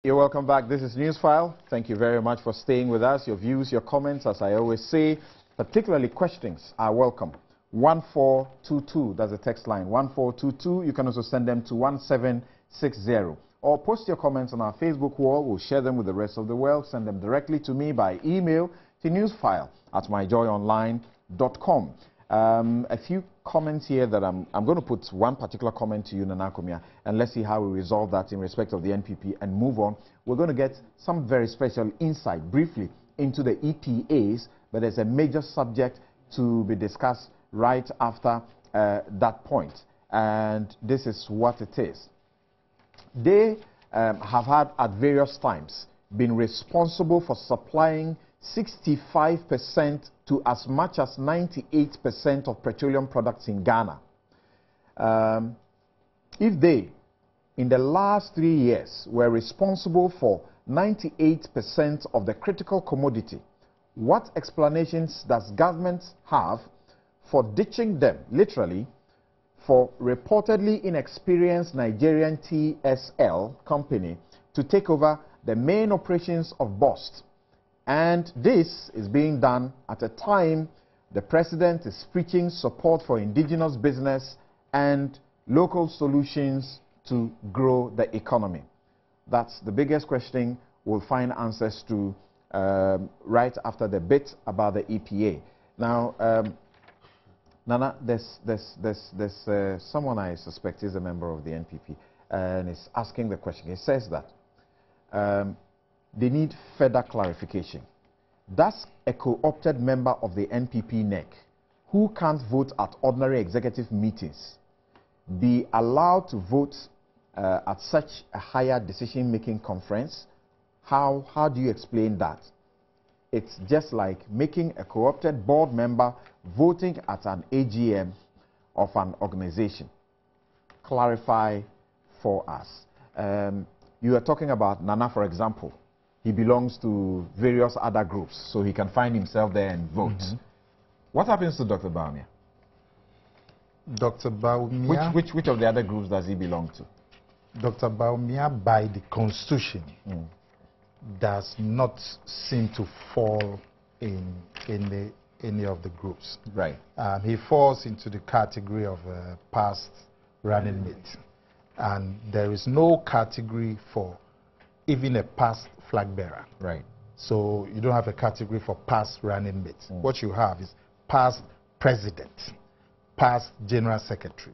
You're welcome back. This is Newsfile. Thank you very much for staying with us. Your views, your comments, as I always say, particularly questions, are welcome. 1422, that's the text line, 1422. You can also send them to 1760. Or post your comments on our Facebook wall. We'll share them with the rest of the world. Send them directly to me by email to newsfile@myjoyonline.com. A few comments here that I'm going to put one particular comment to you, Nana Komia, and let's see how we resolve that in respect of the NPP and move on. We're going to get some very special insight briefly into the EPAs, but there's a major subject to be discussed right after that point. And this is what it is. They have had at various times been responsible for supplying 65% to as much as 98% of petroleum products in Ghana. If they, in the last 3 years, were responsible for 98% of the critical commodity, what explanations does government have for ditching them, literally, for reportedly inexperienced Nigerian TSL company to take over the main operations of Bost? And this is being done at a time the president is preaching support for indigenous business and local solutions to grow the economy. That's the biggest question we'll find answers to right after the bit about the EPA. Now, Nana, there's someone I suspect is a member of the NPP and is asking the question. He says that they need further clarification. Does a co-opted member of the NPP NEC who can't vote at ordinary executive meetings be allowed to vote at such a higher decision-making conference? How do you explain that? It's just like making a co-opted board member voting at an AGM of an organization. Clarify for us. You are talking about Nana, for example. He belongs to various other groups, so he can find himself there and vote. Mm-hmm. What happens to Dr. Baumia? Dr. Baumia... Which of the other groups does he belong to? Dr. Baumia, by the Constitution, does not seem to fall in any of the groups. Right. He falls into the category of past running mate. And there is no category for even a past flag bearer. Right. So you don't have a category for past running mate. What you have is past president, past general secretary,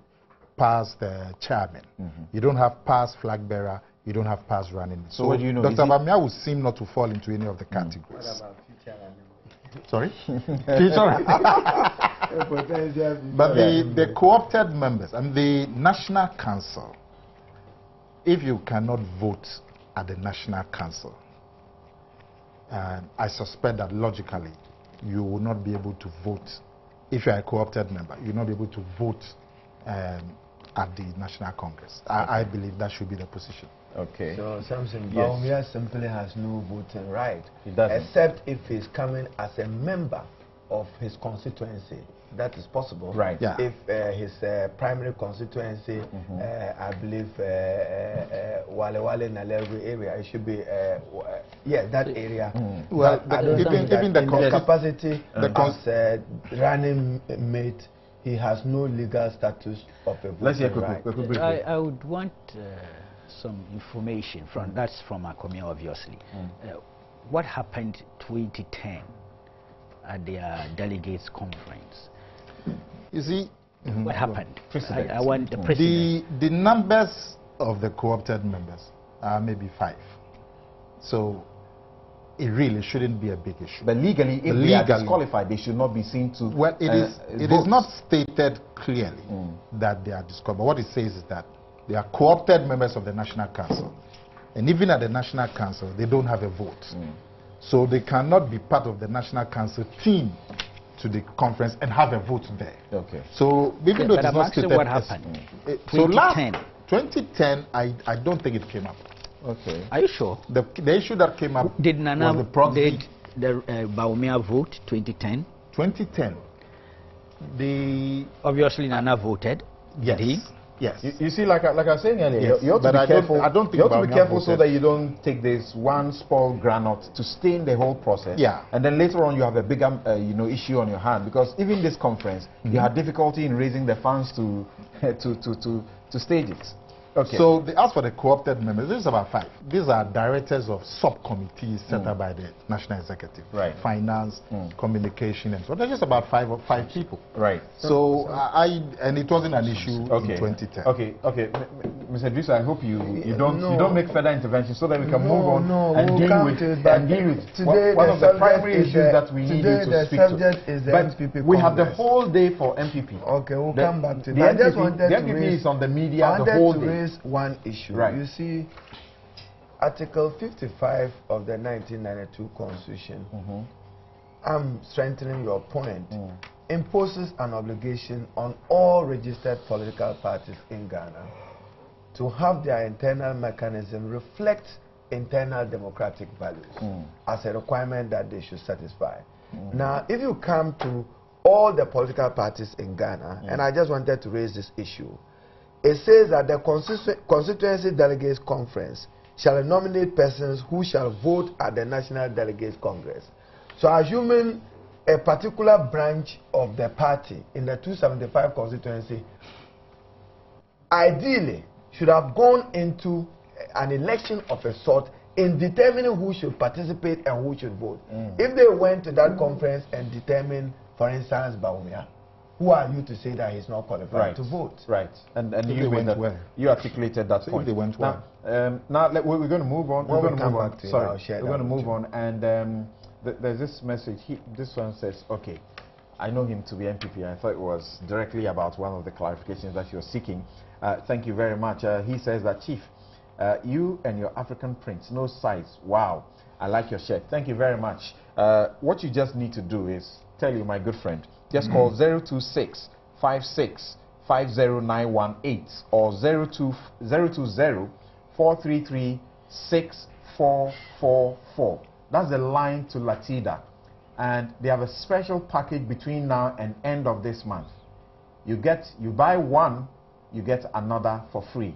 past chairman. You don't have past flag bearer, you don't have past running mate. So what do you know? Dr. Baumia would seem not to fall into any of the categories. What about future running mate? Sorry? Future But the co-opted members and the National Council, if you cannot vote at the National Council, I suspect that logically you will not be able to vote. If you are a co-opted member, you will not be able to vote at the National Congress. I believe that should be the position. Okay. So Samson Baumia simply has no voting right, except if he's coming as a member of his constituency. That is possible. Right. Yeah. If his primary constituency, I believe, Wale Naleru area, it should be, that area. Well, even the capacity as running mate, he has no legal status of a voting right. I would want some information from that's from Akomia, obviously. What happened 2010 at their delegates conference? You see, what happened? I want the precedent. The numbers of the co-opted members are maybe 5. So it really shouldn't be a big issue. But legally, if they are disqualified, they should not be seen to. Well, it is not stated clearly that they are disqualified. What it says is that they are co-opted members of the National Council. And even at the National Council, they don't have a vote. So they cannot be part of the National Council team to the conference and have a vote there. Okay. So even though it's not stated, what happened? 2010, I don't think it came up. Okay. Are you sure? The issue that came up did Nana was the proxy. Did the Baumia vote 2010? 2010. Obviously Nana voted. Yes. Did he? Yes. You see, like I was saying earlier, Yes, you have to be careful. I don't think you have to be careful so voted. that you don't take this one spoiled granite to stain the whole process. Yeah. And then later on, you have a bigger, issue on your hand, because even this conference, you had difficulty in raising the funds to stage it. Okay. So as for the co-opted members, this is about 5. These are directors of subcommittees set up by the National Executive. Right. Finance, communication, and so they're just about 5 people. Right. So and it wasn't an issue in 2010. Okay. Mr. Idris, I hope you don't make further interventions so that we can move on and deal with today one of the primary issues that we need you to speak to. Subject is the but MPP we have the Congress. whole day for MPP. Okay, we'll come back to the that. The MPP is on the media the whole day. One issue. Right. You see, Article 55 of the 1992 Constitution, I'm strengthening your point, imposes an obligation on all registered political parties in Ghana to have their internal mechanism reflect internal democratic values as a requirement that they should satisfy. Now, if you come to all the political parties in Ghana, and I just wanted to raise this issue, it says that the Constituency Delegates Conference shall nominate persons who shall vote at the National Delegates Congress. So assuming a particular branch of the party in the 275 constituency ideally should have gone into an election of a sort in determining who should participate and who should vote. If they went to that conference and determined, for instance, Baumia, who are you to say that he's not qualified to vote? Right. And you articulated that point. They went well. Now we're going to move on. We're going to move on. Sorry, we're going to move on. And there's this message. This one says, okay, I know him to be MPP. I thought it was directly about one of the clarifications that you're seeking. Thank you very much. He says that, Chief, you and your African prints, no size. Wow, I like your shirt. Thank you very much. What you just need to do is tell you, my good friend, just call 026 56 50918 or 020 433 6444. That's the line to Latida. And they have a special package between now and end of this month. You buy one, you get another for free.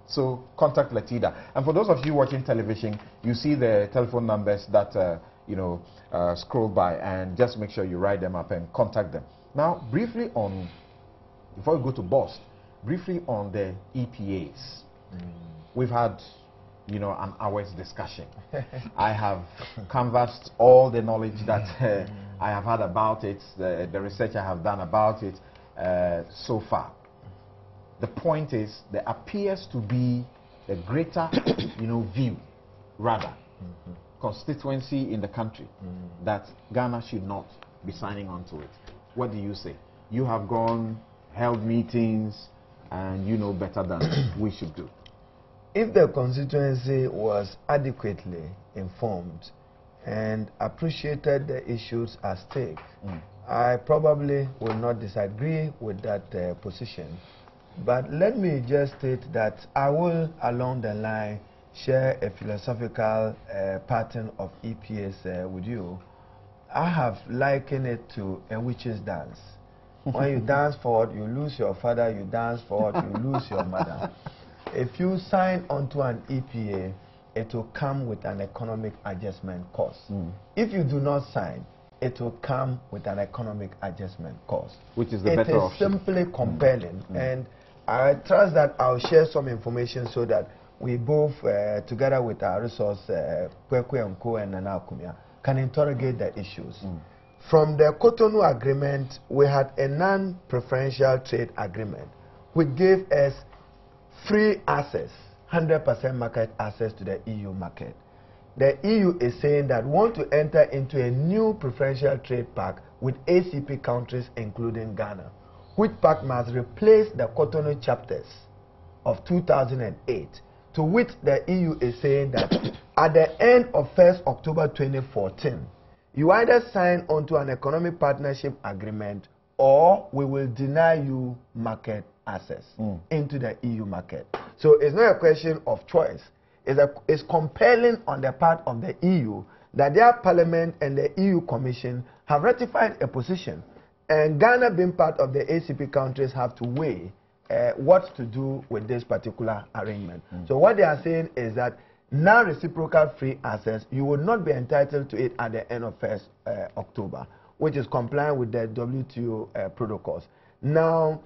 So contact Latida. And for those of you watching television, you see the telephone numbers that scroll by, and just make sure you write them up and contact them. Now, briefly on, before we go to Bost, briefly on the EPAs. We've had, an hour's discussion. I have canvassed all the knowledge that I have had about it, the research I have done about it so far. The point is, there appears to be a greater, view, rather, constituency in the country that Ghana should not be signing on to it. What do you say? You have gone, held meetings, and you know better than we should do. If the constituency was adequately informed and appreciated the issues at stake, I probably will not disagree with that position. But let me just state that I will, along the line, share a philosophical pattern of EPS with you. I have likened it to a witch's dance. When you dance forward, you lose your father. You dance forward, you lose your mother. If you sign onto an EPA, it will come with an economic adjustment cost. If you do not sign, it will come with an economic adjustment cost. Which is the better option. It is simply compelling. And I trust that I'll share some information so that we both, together with our resource, Kwekwe and Co and Nana Akumia, can interrogate the issues. From the Cotonou Agreement, we had a non-preferential trade agreement, which gave us free access, 100% market access to the EU market. The EU is saying that we want to enter into a new preferential trade pact with ACP countries, including Ghana, which pact must replace the Cotonou chapters of 2008, to which the EU is saying that at the end of 1st October 2014, you either sign onto an economic partnership agreement or we will deny you market access into the EU market. So it's not a question of choice. It's compelling on the part of the EU that their parliament and the EU Commission have ratified a position, and Ghana being part of the ACP countries have to weigh what to do with this particular arrangement. So what they are saying is that non-reciprocal free access, you will not be entitled to it at the end of 1st October, which is compliant with the WTO protocols. Now,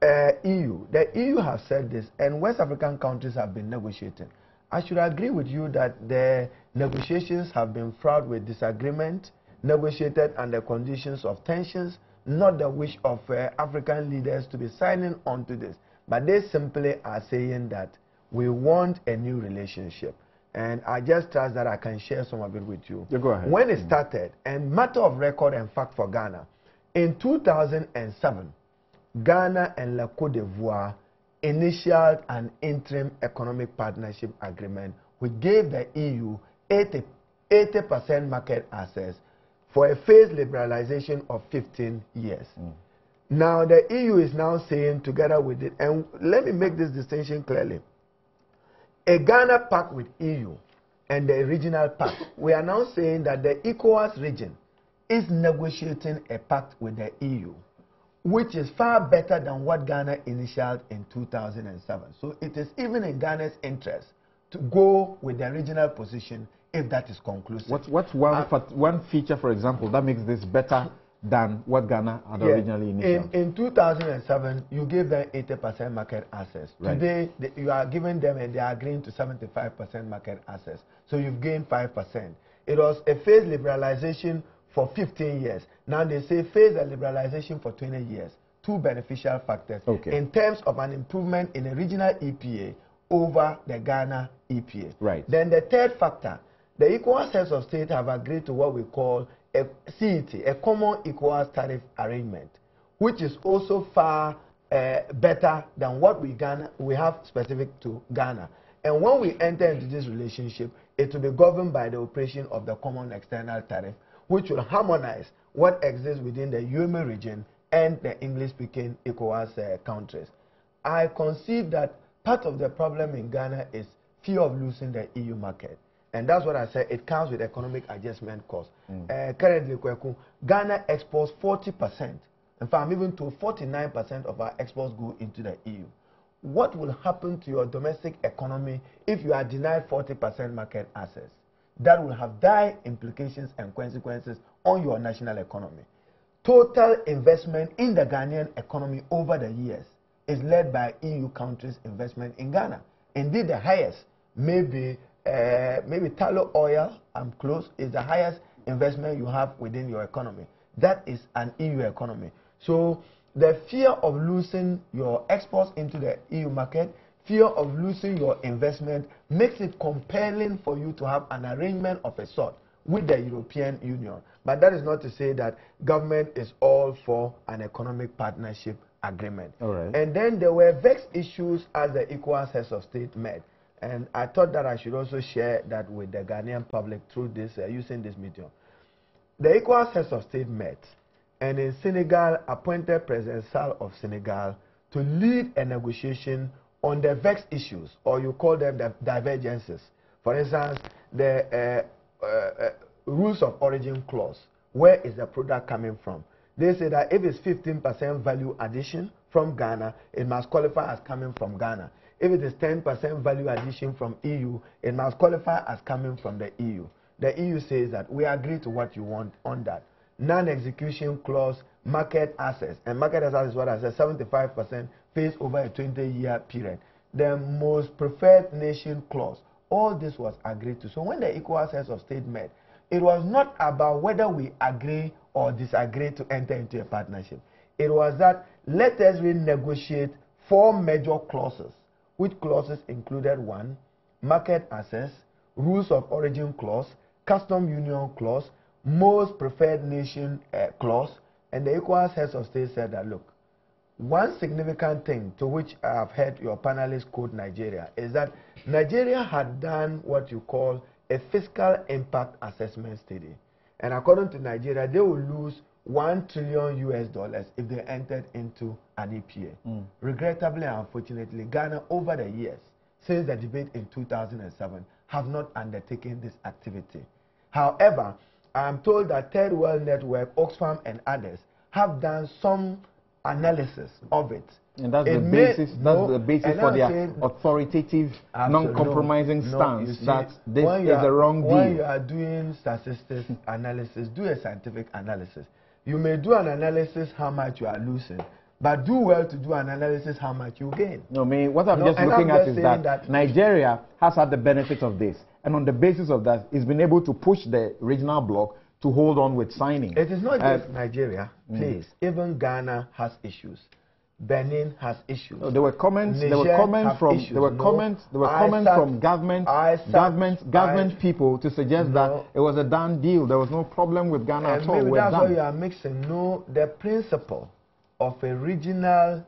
the EU have said this, and West African countries have been negotiating. I should agree with you that the negotiations have been fraught with disagreement, negotiated under conditions of tensions, not the wish of African leaders to be signing on to this, but they simply are saying that we want a new relationship. And I just trust that I can share some of it with you. Yeah, go ahead. When it started, and matter of record and fact for Ghana, in 2007, Ghana and La Côte d'Ivoire initialed an interim economic partnership agreement which gave the EU 80% market access for a phased liberalization of 15 years. Now, the EU is now saying, together with it, and let me make this distinction clearly. A Ghana pact with EU and the regional pact, we are now saying that the ECOWAS region is negotiating a pact with the EU, which is far better than what Ghana initialed in 2007. So it is even in Ghana's interest to go with the regional position if that is conclusive. What's one feature, for example, that makes this better than what Ghana had originally initiated? In 2007, you gave them 80% market access. Right. Today, you are giving them and they are agreeing to 75% market access. So you've gained 5%. It was a phased liberalization for 15 years. Now they say phased liberalization for 20 years. Two beneficial factors in terms of an improvement in the regional EPA over the Ghana EPA. Right. Then the third factor, the ECOWAS heads of state have agreed to what we call a CET, a common ECOWAS tariff arrangement, which is also far better than what we have specific to Ghana. And when we enter into this relationship, it will be governed by the operation of the common external tariff, which will harmonize what exists within the UMA region and the English-speaking ECOWAS countries. I concede that part of the problem in Ghana is fear of losing the EU market. And that's what I said, it comes with economic adjustment costs. Currently, Ghana exports 40%. In fact, even to 49% of our exports go into the EU. What will happen to your domestic economy if you are denied 40% market access? That will have dire implications and consequences on your national economy. Total investment in the Ghanaian economy over the years is led by EU countries' investment in Ghana. Indeed, the highest, maybe tallow oil, I'm close, is the highest investment you have within your economy. That is an EU economy. So the fear of losing your exports into the EU market, fear of losing your investment, makes it compelling for you to have an arrangement of a sort with the European Union. But that is not to say that government is all for an economic partnership agreement. All right. And then there were vexed issues as the ECOWAS heads of state met. And I thought that I should also share that with the Ghanaian public through this, using this medium. The ECOWAS heads of state met, and in Senegal appointed President Sall of Senegal to lead a negotiation on the vexed issues, or you call them the divergences. For instance, the rules of origin clause. Where is the product coming from? They say that if it's 15% value addition from Ghana, it must qualify as coming from Ghana. If it is 10% value addition from EU, it must qualify as coming from the EU. The EU says that we agree to what you want on that. Non-execution clause, market access. And market access is what I said, 75% phased over a 20-year period. The most preferred nation clause. All this was agreed to. So when the ECOWAS heads of state met, it was not about whether we agree or disagree to enter into a partnership. It was that let us renegotiate 4 major clauses, which clauses included 1, market access, rules of origin clause, custom union clause, most preferred nation clause, and the ECOWAS heads of state said that, look, one significant thing to which I have heard your panelists quote Nigeria is that Nigeria had done what you call a fiscal impact assessment study. And according to Nigeria, they will lose $1 trillion if they entered into an EPA. Regrettably and unfortunately, Ghana over the years, since the debate in 2007, have not undertaken this activity. However, I am told that Third World Network, Oxfam and others have done some analysis of it. And that's the basis. That's the basis for their authoritative, non-compromising stance that this is a wrong deal. When you are doing statistics analysis, do a scientific analysis. You may do an analysis how much you are losing, but do well to do an analysis how much you gain. No, what I'm just looking at is that Nigeria has had the benefit of this, and on the basis of that, it's been able to push the regional bloc to hold on with signing. It is not just Nigeria, please. Even Ghana has issues. Benin has issues. No, there were comments. There were comments from government people to suggest that it was a done deal. There was no problem with Ghana at all. Maybe that's why you are mixing. No, the principle of a regional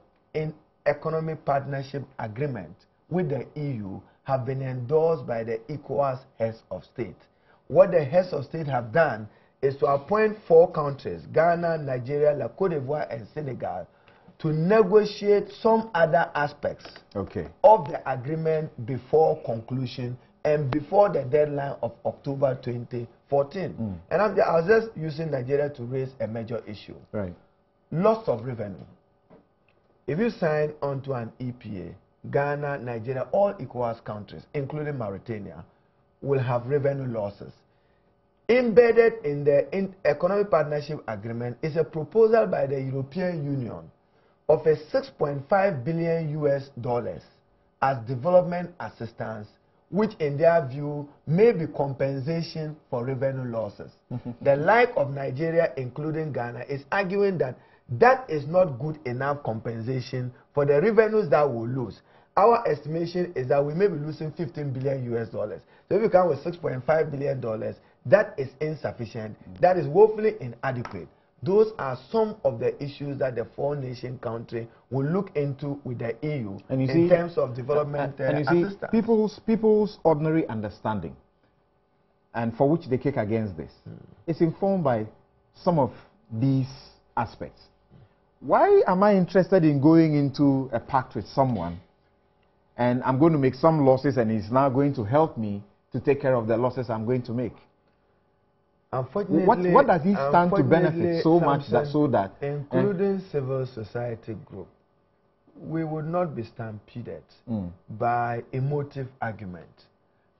economic partnership agreement with the EU have been endorsed by the ECOWAS heads of state. What the heads of state have done is to appoint 4 countries, Ghana, Nigeria, La Côte d'Ivoire, and Senegal, to negotiate some other aspects of the agreement before conclusion and before the deadline of October 2014. And I was just using Nigeria to raise a major issue. Right. Loss of revenue. If you sign onto an EPA, Ghana, Nigeria, all ECOWAS countries, including Mauritania, will have revenue losses. Embedded in the Economic Partnership Agreement is a proposal by the European Union of a $6.5 billion as development assistance, which in their view may be compensation for revenue losses. The like of Nigeria, including Ghana, is arguing that that is not good enough compensation for the revenues that we'll lose. Our estimation is that we may be losing $15 billion. So if you come with $6.5 billion, that is insufficient. That is woefully inadequate. Those are some of the issues that the 4-nation country will look into with the EU in terms of development assistance. People's ordinary understanding, and for which they kick against this, is informed by some of these aspects. Why am I interested in going into a pact with someone and I'm going to make some losses and he's now going to help me to take care of the losses I'm going to make? Unfortunately, what does he stand to benefit so much that including civil society group, we would not be stampeded by emotive argument.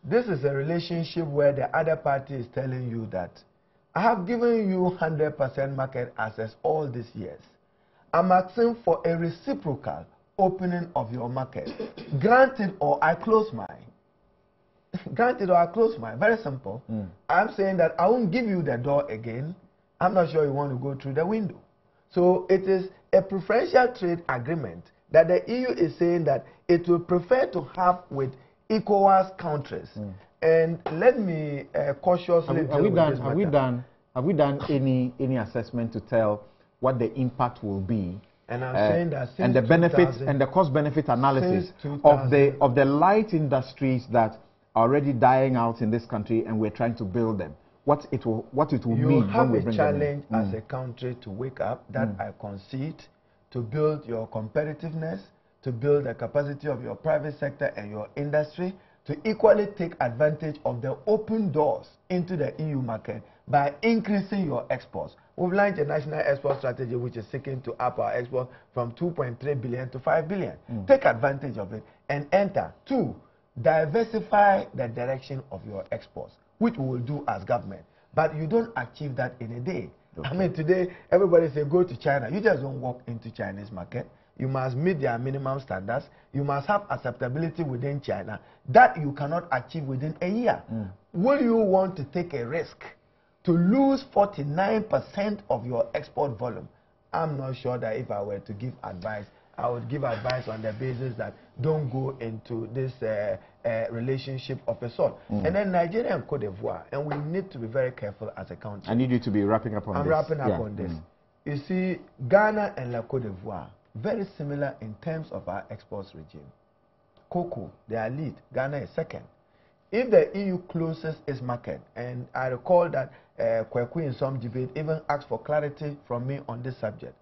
This is a relationship where the other party is telling you that I have given you 100% market access all these years. I'm asking for a reciprocal opening of your market. Granted, or I close mine. Granted, or I close mine. Very simple. I'm saying that I won't give you the door again. I'm not sure you want to go through the window. So it is a preferential trade agreement that the EU is saying that it will prefer to have with ECOWAS countries. And let me cautiously have we done any assessment to tell what the impact will be? And I'm saying that since and the benefits and the cost-benefit analysis of the light industries that are already dying out in this country, and we're trying to build them. What it will mean when we bring them in. You have a challenge as a country to wake up that I concede, to build your competitiveness, to build the capacity of your private sector and your industry, to equally take advantage of the open doors into the EU market by increasing your exports. We've launched a national export strategy which is seeking to up our exports from 2.3 billion to 5 billion. Take advantage of it and enter. 2, diversify the direction of your exports, which we will do as government. But you don't achieve that in a day. I mean, today, everybody say go to China. You just don't walk into Chinese market. You must meet their minimum standards. You must have acceptability within China. That you cannot achieve within a year. Will you want to take a risk to lose 49% of your export volume? I'm not sure that if I were to give advice, I would give advice on the basis that don't go into this relationship of a sort. And then Nigeria and Cote d'Ivoire, and we need to be very careful as a country. I need you to be wrapping up on this. I'm wrapping up on this. You see, Ghana and La Cote d'Ivoire, very similar in terms of our exports regime. Cocoa, they are lead. Ghana is second. If the EU closes its market, and I recall that Kweku in some debate even asked for clarity from me on this subject,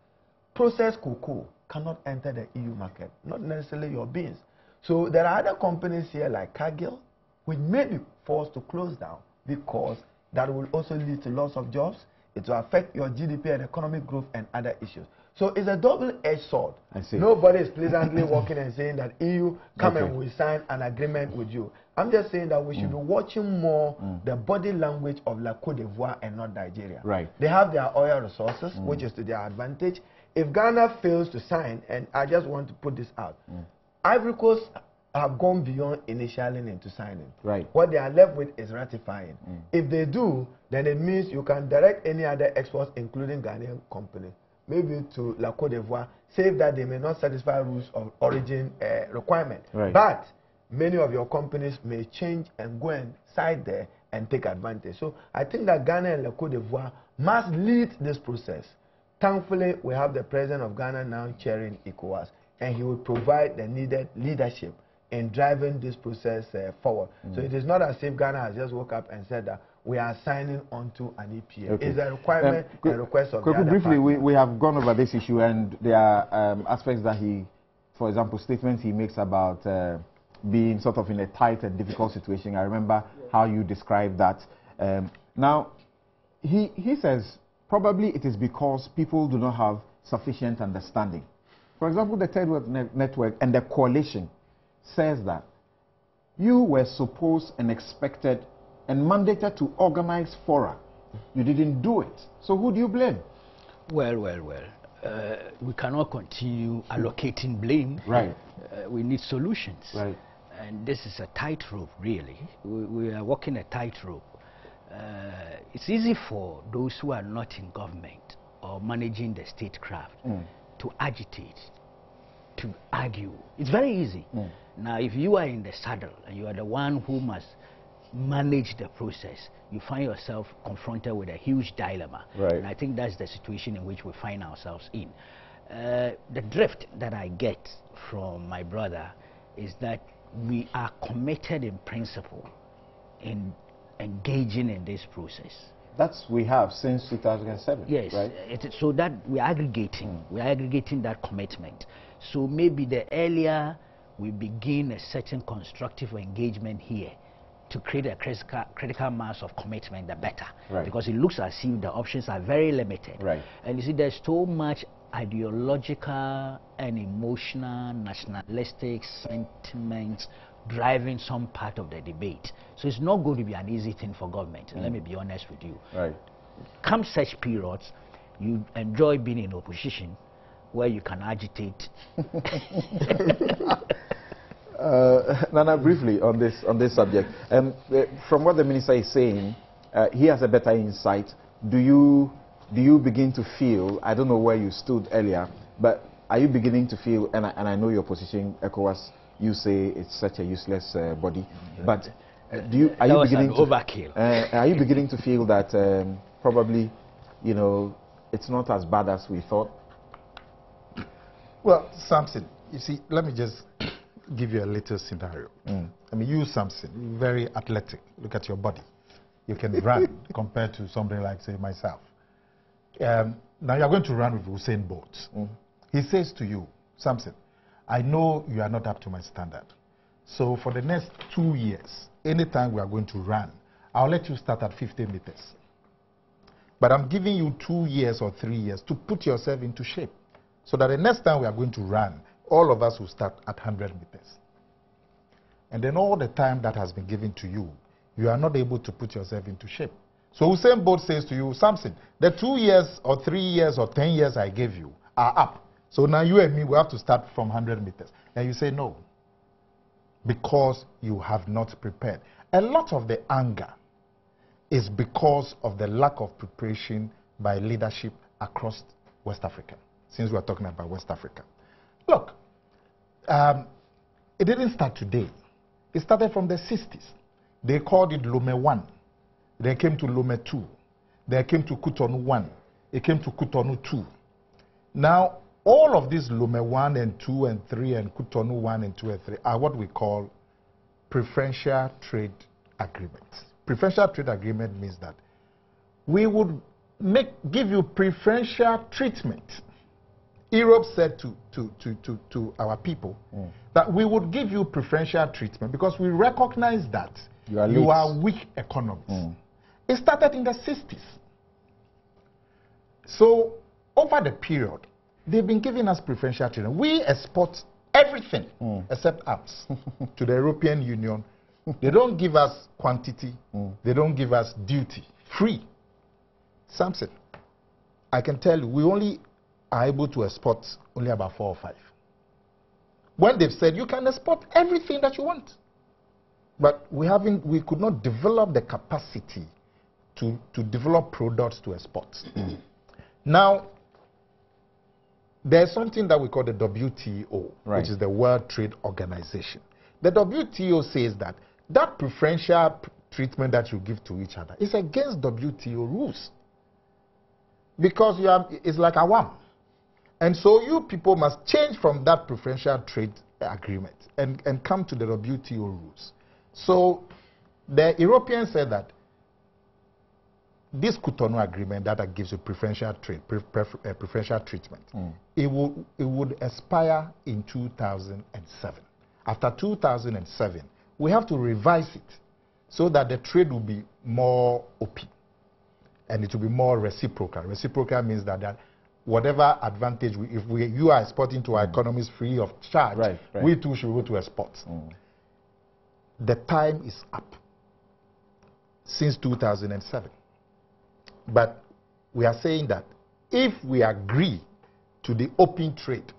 processed cocoa cannot enter the EU market, not necessarily your beans. So there are other companies here like Cargill, which may be forced to close down because that will also lead to loss of jobs. It will affect your GDP and economic growth and other issues. So it's a double-edged sword. I see. Nobody is pleasantly walking and saying that EU come and we sign an agreement with you. I'm just saying that we should be watching more the body language of La Côte d'Ivoire and not Nigeria. Right. They have their oil resources, which is to their advantage. If Ghana fails to sign, and I just want to put this out, Ivory Coast have gone beyond initialing into signing. Right. What they are left with is ratifying. If they do, then it means you can direct any other exports, including Ghanaian company, maybe to La Côte d'Ivoire, save that they may not satisfy rules of origin requirement. Right. But many of your companies may change and go and side there and take advantage. So I think that Ghana and La Côte d'Ivoire must lead this process. Thankfully, we have the president of Ghana now chairing ECOWAS, and he will provide the needed leadership in driving this process forward. So it is not as if Ghana has just woke up and said that we are signing onto an EPA. Okay. It's a requirement and request of the other briefly, party. we have gone over this issue, and there are aspects that he, for example, statements he makes about being sort of in a tight and difficult situation. I remember how you described that. Now, he says probably it is because people do not have sufficient understanding. For example, the Third World Network and the coalition says that you were supposed and expected and mandated to organize fora. You didn't do it. So who do you blame? Well. We cannot continue allocating blame. Right. We need solutions. Right. And this is a tightrope, really. We are walking a tightrope. It's easy for those who are not in government or managing the statecraft to agitate, to argue. It's very easy. Now, if you are in the saddle and you are the one who must manage the process, you find yourself confronted with a huge dilemma. Right. And I think that's the situation in which we find ourselves in. The drift that I get from my brother is that we are committed in principle in engaging in this process. That's we have since 2007. Yes, right? So that we're aggregating that commitment. So maybe the earlier we begin a certain constructive engagement here to create a critical mass of commitment, the better. Right. Because it looks as if the options are very limited. Right. And you see, there's so much ideological and emotional, nationalistic sentiments driving some part of the debate. So it's not going to be an easy thing for government. Let me be honest with you. Right. Come such periods, you enjoy being in opposition where you can agitate. Nana, briefly on this subject, from what the minister is saying, he has a better insight. Do you begin to feel, I don't know where you stood earlier, but are you beginning to feel, and I know your position, ECOWAS, you say it's such a useless body, but are you beginning to feel that probably, you know, it's not as bad as we thought? Well, Samson, you see, let me just give you a little scenario. I mean, you, Samson, very athletic. Look at your body. You can run compared to somebody like, say, myself. Now you're going to run with Usain Bolt. He says to you, Samson, I know you are not up to my standard. So for the next 2 years, anytime we are going to run, I'll let you start at 50 meters. But I'm giving you 2 years or 3 years to put yourself into shape, so that the next time we are going to run, all of us will start at 100 meters. And then all the time that has been given to you, you are not able to put yourself into shape. So Usain Bolt says to you, Samson, the 2 years or 3 years or 10 years I gave you are up. So now you and me, we have to start from 100 meters. And you say no, because you have not prepared. A lot of the anger is because of the lack of preparation by leadership across West Africa, since we are talking about West Africa. Look, it didn't start today. It started from the 60s. They called it Lomé 1. They came to Lomé 2. They came to Cotonou 1. It came to Cotonou 2. Now, all of these Lomé 1 and 2 and 3 and Cotonou 1 and 2 and 3 are what we call preferential trade agreements. Preferential trade agreement means that we would give you preferential treatment. Europe said to our people that we would give you preferential treatment because we recognize that you are weak economies. It started in the 60s. So over the period, They've been giving us preferential treatment. We export everything except arms to the European Union. They don't give us quantity. They don't give us duty. Free. Samson, I can tell you, we only are able to export only about 4 or 5. When they've said you can export everything that you want. But we could not develop the capacity to develop products to export. Now, there's something that we call the WTO, which is the World Trade Organization. The WTO says that preferential treatment that you give to each other is against WTO rules. Because it's like a WAM. And so you people must change from that preferential trade agreement and come to the WTO rules. So the Europeans said that this Cotonou agreement that gives you preferential trade, preferential treatment, it would expire in 2007. After 2007, we have to revise it so that the trade will be more open and it will be more reciprocal. Reciprocal means that whatever advantage, you are exporting to our economies free of charge, we too should go to export. The time is up since 2007. But we are saying that if we agree to the open trade,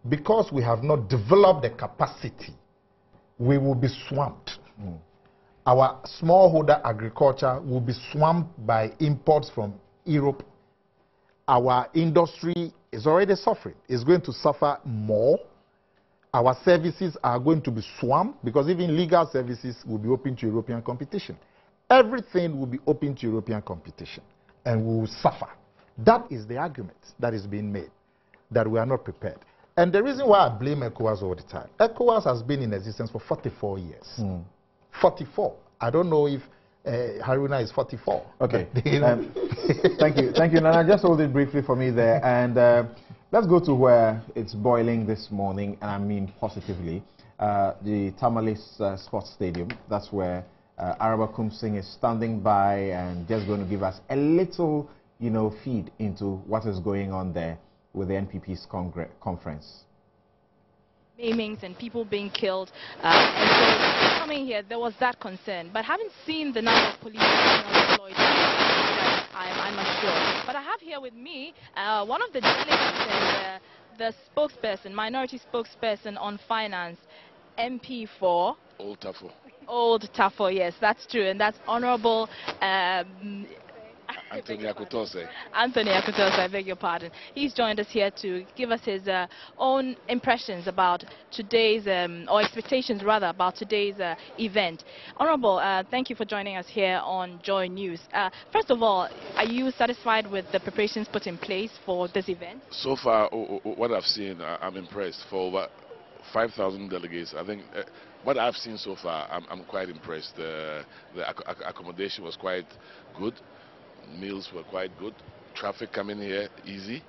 because we have not developed the capacity, we will be swamped. Our smallholder agriculture will be swamped by imports from Europe. Our industry is already suffering. It's going to suffer more. Our services are going to be swamped because even legal services will be open to European competition. Everything will be open to European competition and we will suffer. That is the argument that is being made, that we are not prepared. And the reason why I blame ECOWAS all the time, ECOWAS has been in existence for 44 years. 44. I don't know if Haruna is 44. Okay. Thank you. Thank you, Nana. Just hold it briefly for me there. And let's go to where it's boiling this morning, and I mean positively. The Tamalis Sports Stadium. That's where Araba Kumsing is standing by and just going to give us a little, feed into what is going on there with the NPP's conference. Maimings and people being killed, and so coming here, there was that concern. But having seen the number of police deployed, I'm unsure. But I have here with me one of the delegates and the spokesperson, minority spokesperson on finance, MP for Old Tafo. Old Tafo, yes, that's true, and that's Honorable Anthony Akutose. Anthony Akutose, I beg your pardon. He's joined us here to give us his own impressions about today's, or expectations rather, about today's event. Honorable, thank you for joining us here on Joy News. First of all, are you satisfied with the preparations put in place for this event? So far, what I've seen, I'm impressed. For over 5,000 delegates, I think what I've seen so far, I'm quite impressed. The accommodation was quite good. Meals were quite good. Traffic coming here easy.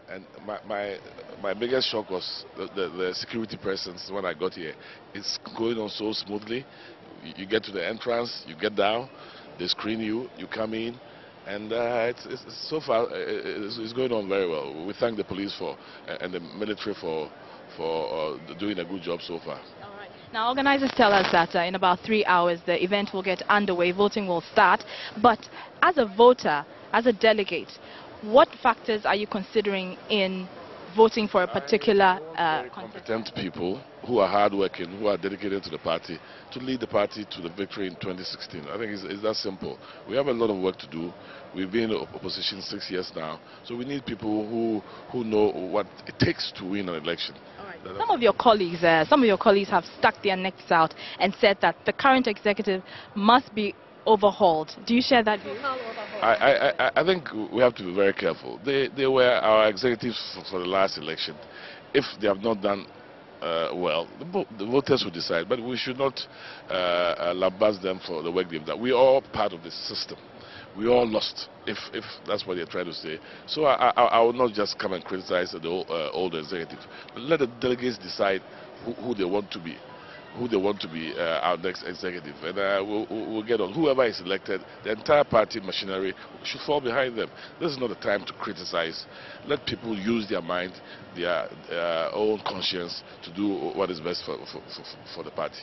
And my biggest shock was the security presence when I got here. It's going on so smoothly. You get to the entrance, you get down, they screen you, you come in, and so far it's going on very well. We thank the police and the military for doing a good job so far. Now, organizers tell us that in about 3 hours the event will get underway, voting will start. But as a voter, as a delegate, what factors are you considering in voting for a particular competent people who are hardworking, who are dedicated to the party, to lead the party to the victory in 2016. I think it's that simple. We have a lot of work to do. We've been in opposition 6 years now, so we need people who know what it takes to win an election. Some of your colleagues have stuck their necks out and said that the current executive must be overhauled. Do you share that view? I think we have to be very careful. They were our executives for the last election. If they have not done well, the voters will decide. But we should not lambast them for the work they've done. We are all part of the system. We all lost, if that's what they're trying to say. So I will not just come and criticize the old executive. But let the delegates decide who they want to be who they want to be our next executive, and we'll get on. Whoever is elected, the entire party machinery should fall behind them. This is not the time to criticize. Let people use their mind, their own conscience to do what is best for the party.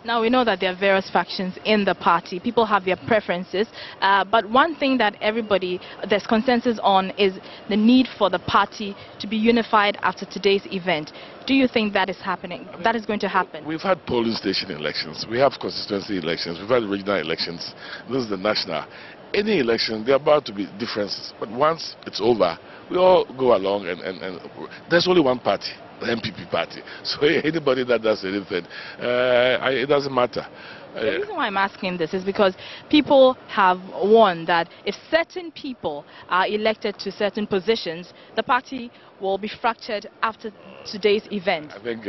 Now, we know that there are various factions in the party. People have their preferences. But one thing that there's consensus on is the need for the party to be unified after today's event. Do you think that is happening? That is going to happen? We've had polling station elections. We have constituency elections. We've had regional elections. This is the national. Any election, there are about to be differences. But once it's over, we all go along and there's only one party. The MPP party. So anybody that does anything, it doesn't matter. The reason why I'm asking this is because people have warned that if certain people are elected to certain positions, the party will be fractured after today's event. I think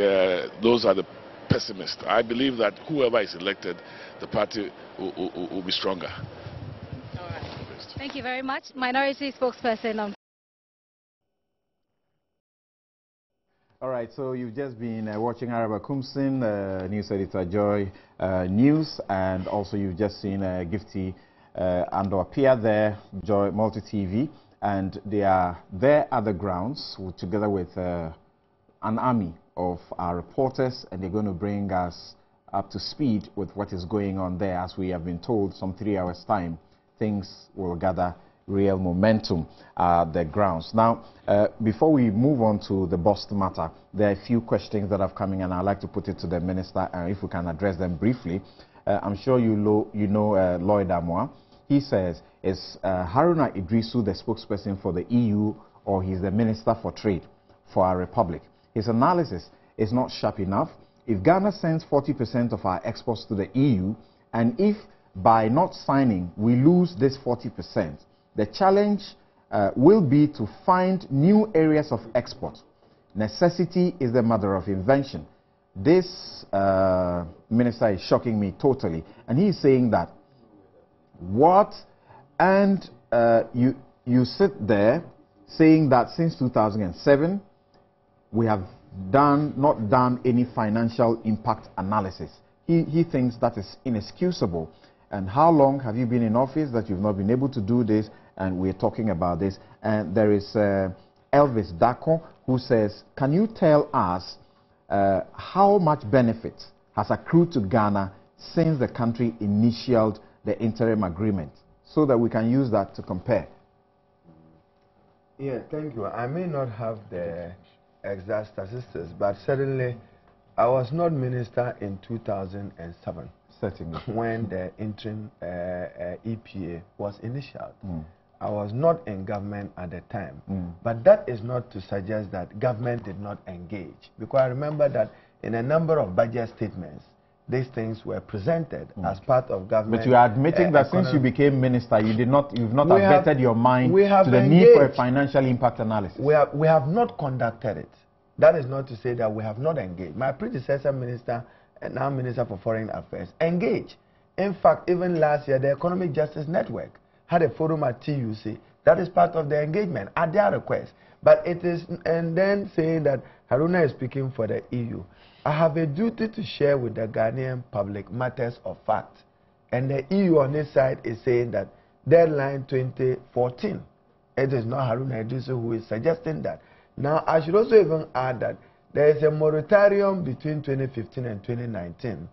those are the pessimists. I believe that whoever is elected, the party will be stronger. All right. Thank you very much. Minority spokesperson on. All right, so you've just been watching Araba Kumsin, news editor Joy News, and also you've just seen Gifty Ando appear there, Joy Multi TV, and they are there at the grounds together with an army of our reporters, and they're going to bring us up to speed with what is going on there. As we have been told, some 3 hours time, things will gather real momentum at the grounds. Now, before we move on to the Bost matter, there are a few questions that have come in, and I'd like to put it to the minister, if we can address them briefly. I'm sure you know Lloyd Amoa. He says, is Haruna Idrisu the spokesperson for the EU, or he's the Minister for Trade for our Republic? His analysis is not sharp enough. If Ghana sends 40% of our exports to the EU, and if by not signing we lose this 40%, the challenge will be to find new areas of export. Necessity is the mother of invention. This minister is shocking me totally. And he's saying that, what? And you sit there saying that since 2007, we have not done any financial impact analysis. He thinks that is inexcusable. And how long have you been in office that you've not been able to do this? And we're talking about this. And there is Elvis Dako, who says, can you tell us how much benefit has accrued to Ghana since the country initialed the interim agreement, so that we can use that to compare? Yeah, thank you. I may not have the exact statistics, but certainly I was not minister in 2007. Certainly. When the interim EPA was initialed. I was not in government at the time. But that is not to suggest that government did not engage. Because I remember that in a number of budget statements, these things were presented as part of government. But you are admitting that since you became minister, you've not updated your mind to the need for a financial impact analysis. We have not conducted it. That is not to say that we have not engaged. My predecessor minister, and now Minister for Foreign Affairs, engaged. In fact, even last year, the Economic Justice Network had a forum at TUC. That is part of the engagement at their request. But it is, and then saying that Haruna is speaking for the EU. I have a duty to share with the Ghanaian public matters of fact. And the EU on this side is saying that deadline 2014. It is not Haruna Idrisu who is suggesting that. Now, I should also even add that there is a moratorium between 2015 and 2019.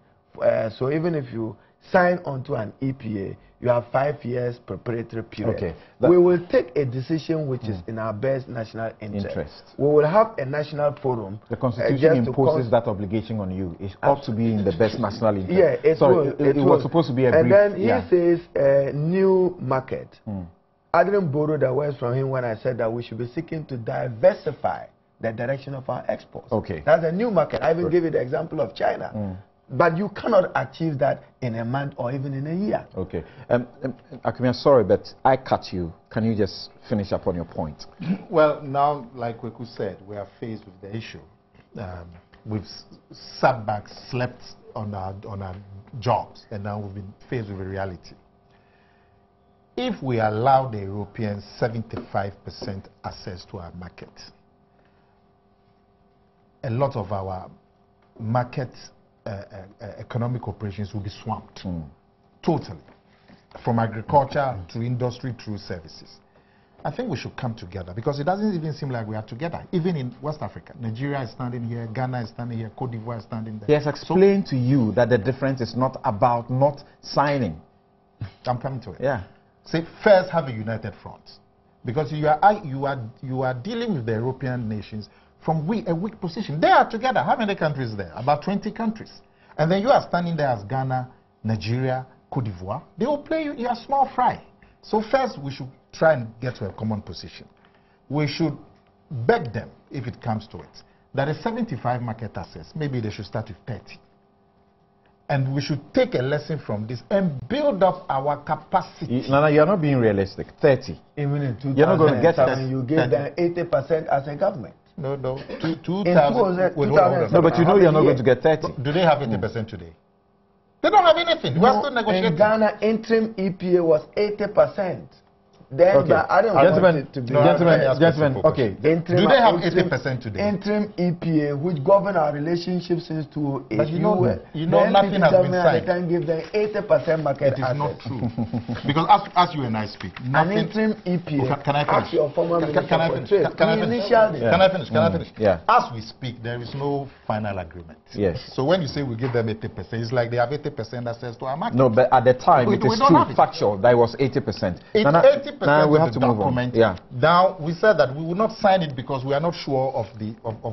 So even if you sign onto an EPA, you have 5 years preparatory period. Okay. We will take a decision which is in our best national interest. We will have a national forum. The Constitution imposes that obligation on you. It ought to be in the best national interest. Yeah, it was supposed to be a brief. And then he says new market. I didn't borrow the words from him when I said that we should be seeking to diversify the direction of our exports. Okay. That's a new market. I even gave you the example of China. But you cannot achieve that in a month or even in a year. Okay. Akumia, sorry, but I cut you. Can you just finish up on your point? Well, now, like Weku said, we are faced with the issue. We've sat back, slept on our jobs, and now we've been faced with a reality. If we allow the Europeans 75% access to our market, a lot of our market economic operations will be swamped. Totally. From agriculture to industry through services. I think we should come together because it doesn't even seem like we are together. Even in West Africa, Nigeria is standing here, Ghana is standing here, Cote d'Ivoire is standing there. He has explained to you that the difference is not about not signing. I'm coming to it. Yeah. Say first have a united front, because you are dealing with the European nations from a weak position. They are together. How many countries there? About 20 countries. And then you are standing there as Ghana, Nigeria, Cote d'Ivoire. They will play you a small fry. So first we should try and get to a common position. We should beg them, if it comes to it, that a 75 market access, maybe they should start with 30. And we should take a lesson from this and build up our capacity. No, you're not being realistic. 30. Even in 2007, you're not going to get that. You gave them 80% as a government. No. 2000. No, but you know you're not going to get 30. Do they have 80% today? They don't have anything. We're still negotiating. In Ghana, interim EPA was 80%. Then, okay. I don't want it to be... Gentlemen, okay. Do they have 80% today? Interim EPA, which govern our relationship since 2008. But you know nothing has been signed. Can give them 80% market access. It is not true. Because as you and I speak, nothing... An interim EPA, can I finish? ask your former minister Can I for finish? trade. Can I finish? Can I finish? Yeah. As we speak, there is no final agreement. Yes. So when you say we give them 80%, it's like they have 80% access to our market. No, but at the time, it is true, factual, that it was 80%. It's 80% now we have to move on. Yeah. Now we said that we will not sign it because we are not sure of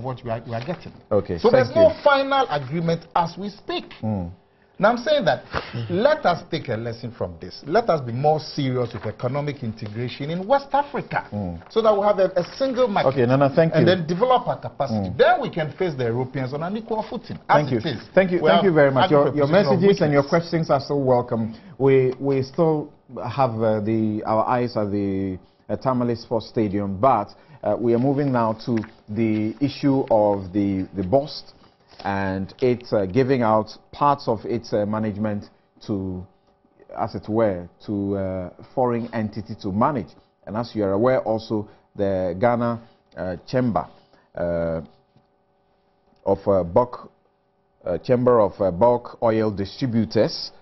what we are getting. Okay. So there's no final agreement as we speak. Now I'm saying that let us take a lesson from this. Let us be more serious with economic integration in West Africa, so that we have a single market. Okay, Nana, thank you. And then develop our capacity. Then we can face the Europeans on an equal footing. Thank you. Thank you very much. Your messages and your questions are still welcome. We still have our eyes at the Tamale Sports Stadium, but we are moving now to the issue of the Bost and it's giving out parts of its management to, as it were, to foreign entity to manage. And as you are aware, also the Ghana Chamber of Bulk Oil Distributors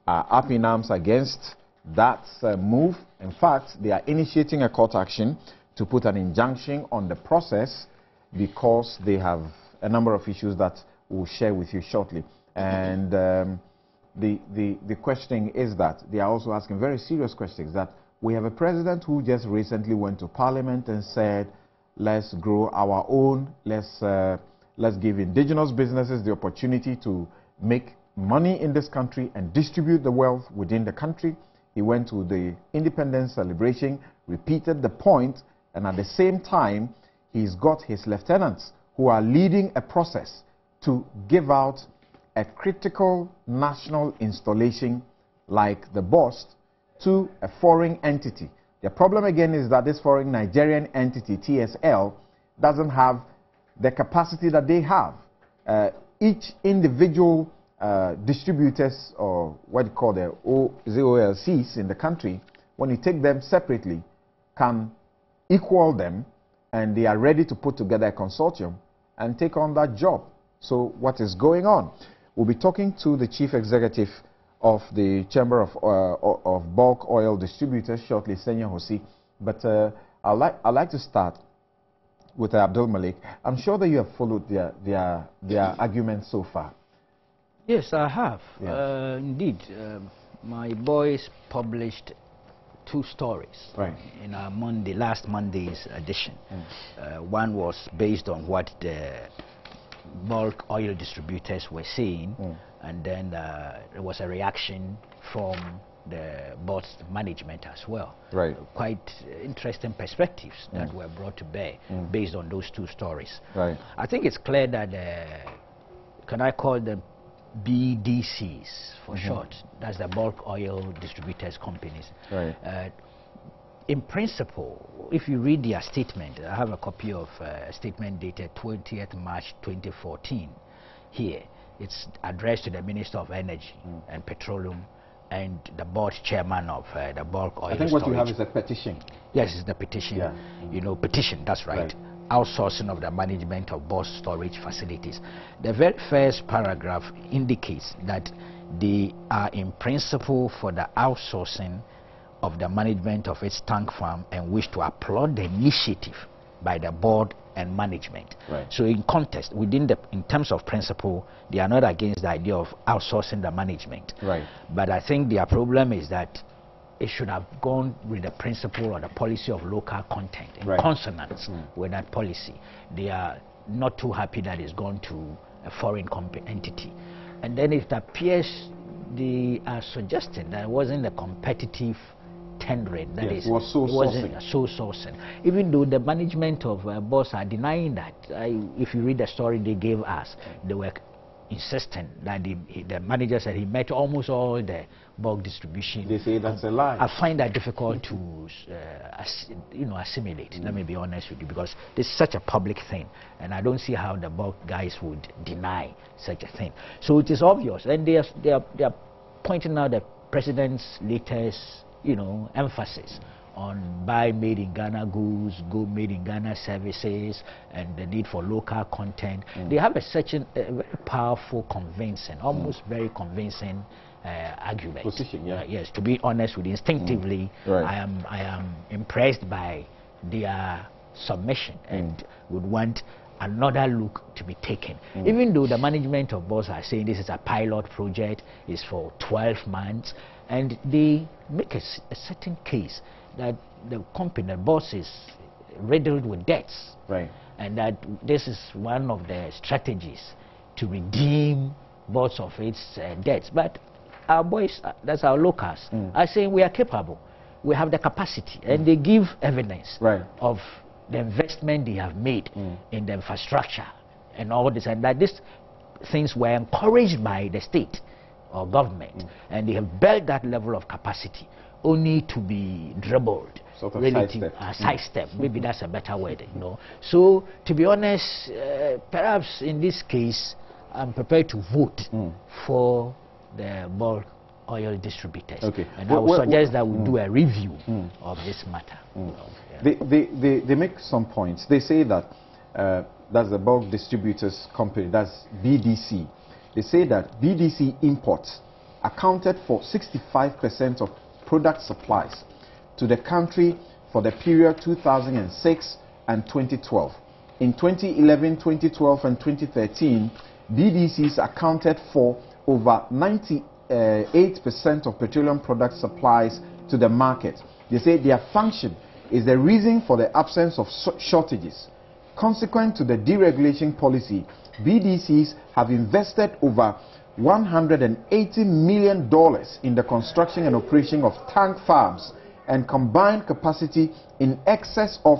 are up in arms against that move. In fact, they are initiating a court action to put an injunction on the process because they have a number of issues that we'll share with you shortly. And the question is that they are also asking very serious questions, that we have a president who just recently went to Parliament and said, let's grow our own, let's give indigenous businesses the opportunity to make money in this country and distribute the wealth within the country. He went to the independence celebration, repeated the point, and at the same time, he's got his lieutenants who are leading a process to give out a critical national installation like the Bost to a foreign entity. The problem again is that this foreign Nigerian entity, TSL, doesn't have the capacity that they have. Each individual distributors, or what you call the OLCs in the country, when you take them separately, can equal them, and they are ready to put together a consortium and take on that job. So what is going on? We'll be talking to the chief executive of the Chamber of Bulk Oil Distributors shortly, Senya Hosi. But I'd like to start with Abdul Malik. I'm sure that you have followed their arguments so far. Yes, I have. Yeah. Indeed, my boys published 2 stories in our last Monday's edition. One was based on what the bulk oil distributors were saying, and then there was a reaction from the Bost management as well. Right. Quite interesting perspectives that were brought to bear based on those 2 stories. Right. I think it's clear that, can I call them BDCs for short, that's the bulk oil distributors companies. Right. In principle, if you read their statement, I have a copy of a statement dated 20th March 2014 here. It's addressed to the Minister of Energy and Petroleum and the board chairman of the bulk oil storage. I think what you have is a petition. Yes, it's the petition. Yeah. You know, petition, that's right. outsourcing of the management of Bost storage facilities. The very first paragraph indicates that they are in principle for the outsourcing of the management of its tank farm and wish to applaud the initiative by the board and management. Right. So in context, in terms of principle, they are not against the idea of outsourcing the management. Right. But I think their problem is that it should have gone with the principle or the policy of local content in consonance with that policy. They are not too happy that it's gone to a foreign entity. And then it appears they are suggesting that it wasn't a competitive tendering, that is, it was sole sourcing. Even though the management of Bost are denying that. If you read the story they gave us, they were insisting that the manager said he met almost all the bulk distribution. They say that's a lie. I find that difficult to assimilate. Let me be honest with you, because this is such a public thing, and I don't see how the bulk guys would deny such a thing. So it is obvious, and they are pointing out the president's latest emphasis on buy made in Ghana goods, go made in Ghana services, and the need for local content. They have a very powerful, convincing, almost very convincing argument. Position, yeah. Yes, to be honest with you, instinctively, I am impressed by their submission and would want another look to be taken. Even though the management of Bost are saying this is a pilot project, is for 12 months, and they make a certain case that the company, the Bost, is riddled with debts, and that this is one of the strategies to redeem Bost of its debts. But our boys, that's our locals, are saying we are capable, we have the capacity, and they give evidence of the investment they have made in the infrastructure and all this, and that these things were encouraged by the state or government, and they have built that level of capacity only to be dribbled, sort of sidestep. Maybe that's a better word, So to be honest, perhaps in this case, I'm prepared to vote for the bulk oil distributors. And I would suggest that we do a review of this matter. They make some points. They say that that's the bulk distributors company, that's BDC. They say that BDC imports accounted for 65% of product supplies to the country for the period 2006 and 2012. In 2011, 2012 and 2013, BDCs accounted for over 98% of petroleum product supplies to the market. They say their function is the reason for the absence of shortages. Consequent to the deregulation policy, BDCs have invested over $180 million in the construction and operation of tank farms and combined capacity in excess of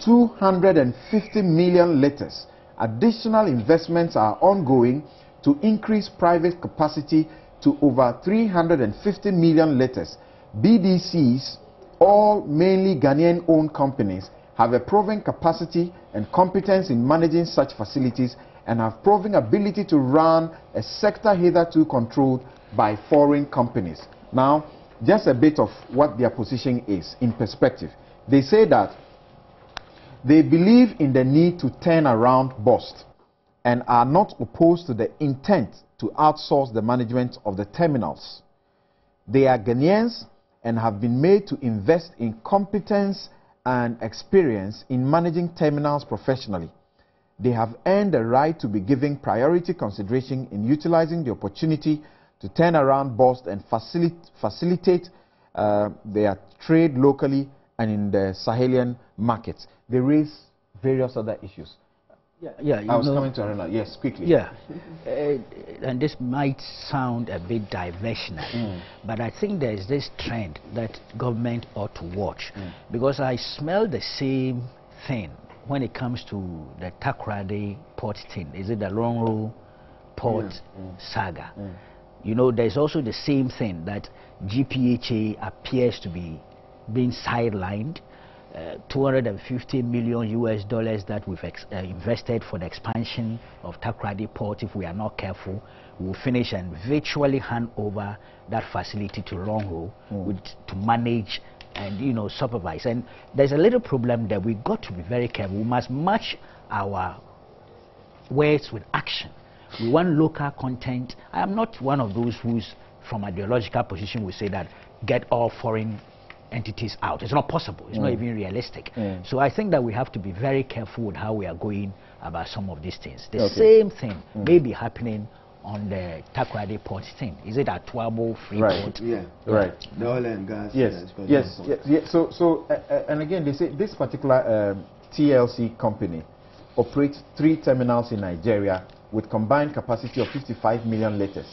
250 million liters. Additional investments are ongoing to increase private capacity to over 350 million liters. BDCs, all mainly Ghanaian-owned companies, have a proven capacity and competence in managing such facilities and have proven ability to run a sector hitherto controlled by foreign companies. Now, just a bit of what their position is in perspective. They say that they believe in the need to turn around Bost and are not opposed to the intent to outsource the management of the terminals. They are Ghanaians and have been made to invest in competence and experience in managing terminals professionally. They have earned the right to be given priority consideration in utilizing the opportunity to turn around Bost and facilitate their trade locally and in the Sahelian markets. They raise various other issues. I was coming to Arena. Yes, quickly. And this might sound a bit diversional, but I think there is this trend that government ought to watch, because I smell the same thing when it comes to the Takoradi port thing. Is it the Longhorn port saga? There's also the same thing that GPHA appears to be being sidelined. $250 million US that we've invested for the expansion of Takoradi Port. If we are not careful, we'll finish and virtually hand over that facility to Longhorn to manage and you know, supervise. And there's a little problem that we got to be very careful. We must match our words with action. We want local content. I am not one of those who's from ideological position will say that get all foreign entities out. It's not possible. It's not even realistic. So I think that we have to be very careful with how we are going about some of these things. The same thing may be happening on the Takoradi port thing. Is it at Twabo, Freeport? Yeah. Right. The oil and gas. Yes. So, and again, they say this particular TLC company operates 3 terminals in Nigeria with combined capacity of 55 million liters.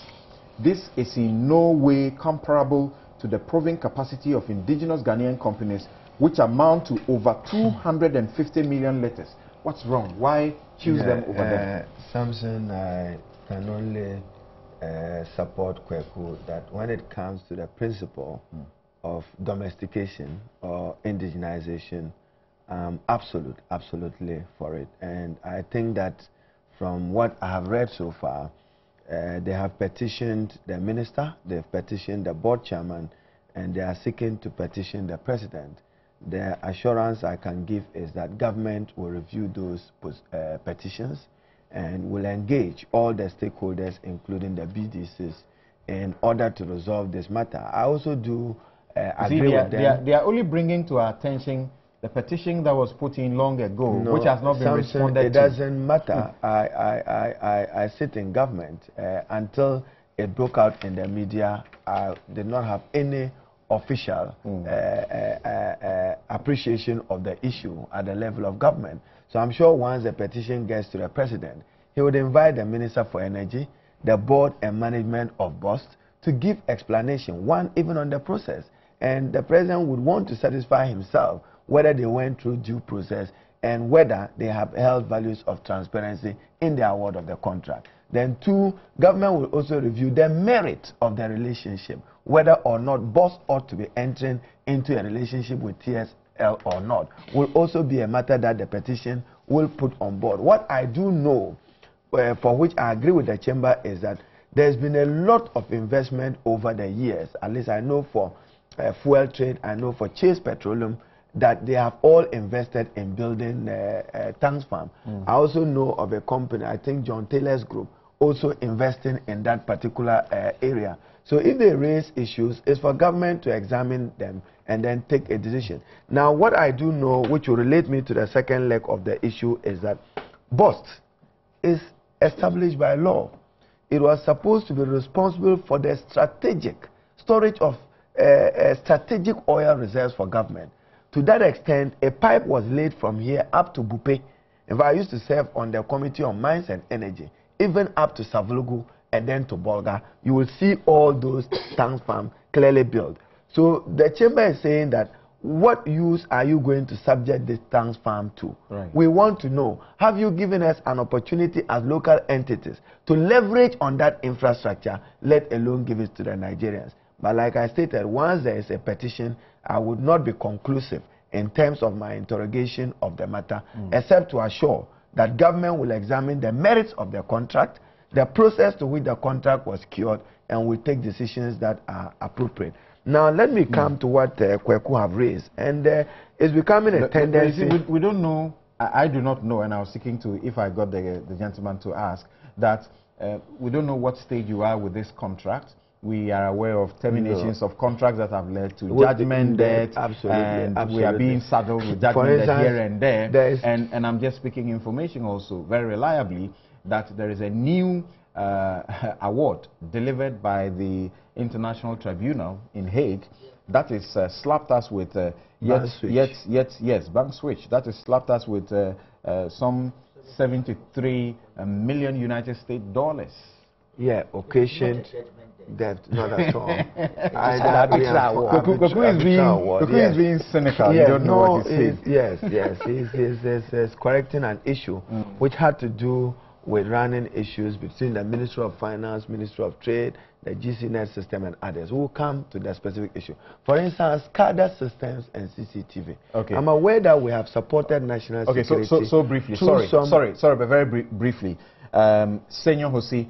This is in no way comparable to the proven capacity of indigenous Ghanaian companies, which amount to over 250 million liters. What's wrong? Why choose them over them? Samson, I can only support Kweku that when it comes to the principle of domestication or indigenization, absolutely for it. And I think that from what I have read so far, they have petitioned the minister, they've petitioned the board chairman, and they are seeking to petition the president. The assurance I can give is that government will review those petitions and will engage all the stakeholders, including the BDCs, in order to resolve this matter. I also do agree with them. They are only bringing to our attention the petition that was put in long ago, which has not been responded to. It doesn't matter. I sit in government. Until it broke out in the media, I did not have any official appreciation of the issue at the level of government. So I'm sure once the petition gets to the president, he would invite the Minister for Energy, the board and management of Bost to give explanation, one, even on the process. And the president would want to satisfy himself whether they went through due process and whether they have held values of transparency in the award of the contract. Then 2, government will also review the merit of the relationship, whether or not Bost ought to be entering into a relationship with TSL or not, will also be a matter that the petition will put on board. What I do know, for which I agree with the chamber, is that there's been a lot of investment over the years. At least I know for fuel trade, I know for Chase Petroleum, that they have all invested in building tanks farm. I also know of a company, I think John Taylor's group, also investing in that particular area. So if they raise issues, it's for government to examine them and then take a decision. Now, what I do know, which will relate me to the second leg of the issue, is that Bost is established by law. It was supposed to be responsible for the strategic storage of strategic oil reserves for government. To that extent, a pipe was laid from here up to Bupe. In fact, I used to serve on the Committee on Mines and Energy, even up to Savulugu and then to Bolga. You will see all those tank farms clearly built. So the chamber is saying that what use are you going to subject this tank farm to? Right. We want to know, have you given us an opportunity as local entities to leverage on that infrastructure, let alone give it to the Nigerians? But like I stated, once there is a petition, I would not be conclusive in terms of my interrogation of the matter, except to assure that government will examine the merits of the contract, the process to which the contract was cured, and will take decisions that are appropriate. Now, let me come to what Kweku have raised, and it's becoming a tendency. We don't know, I do not know, and I was seeking to, if I got the gentleman to ask, that we don't know what stage you are with this contract. We are aware of terminations of contracts that have led to judgment debt, and we are being saddled with judgment debt here and there. And I'm just speaking information also, very reliably, that there is a new award delivered by the International Tribunal in Hague that is slapped us with bank switch. That is slapped us with some 73 million United States dollars. Yeah, occasioned that, not at all. Kweku is being cynical. You don't know what he's saying. Yes, he's correcting an issue which had to do with running issues between the Ministry of Finance, Ministry of Trade, the GCNet system, and others. We'll come to the specific issue. For instance, SCADA systems and CCTV. Okay. I'm aware that we have supported national security. Okay, so briefly, sorry, but very briefly. Senor Hosi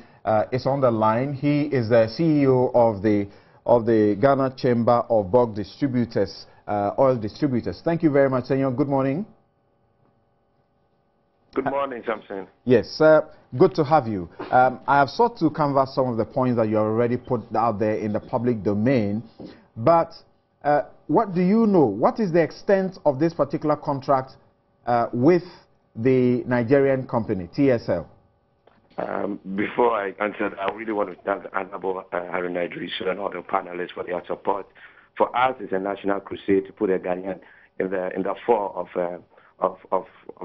is on the line. He is the CEO of the of the Ghana Chamber of Bulk Distributors, Oil Distributors. Thank you very much, Senor. Good morning. Good morning, Samson. Yes, sir. Good to have you. I have sought to canvass some of the points that you already put out there in the public domain, but what do you know? What is the extent of this particular contract with the Nigerian company, TSL? Before I answer, I really want to thank the Honorable Haruna Idrisu and all the panelists for their support. For us, it's a national crusade to put a Ghanaian in the fore of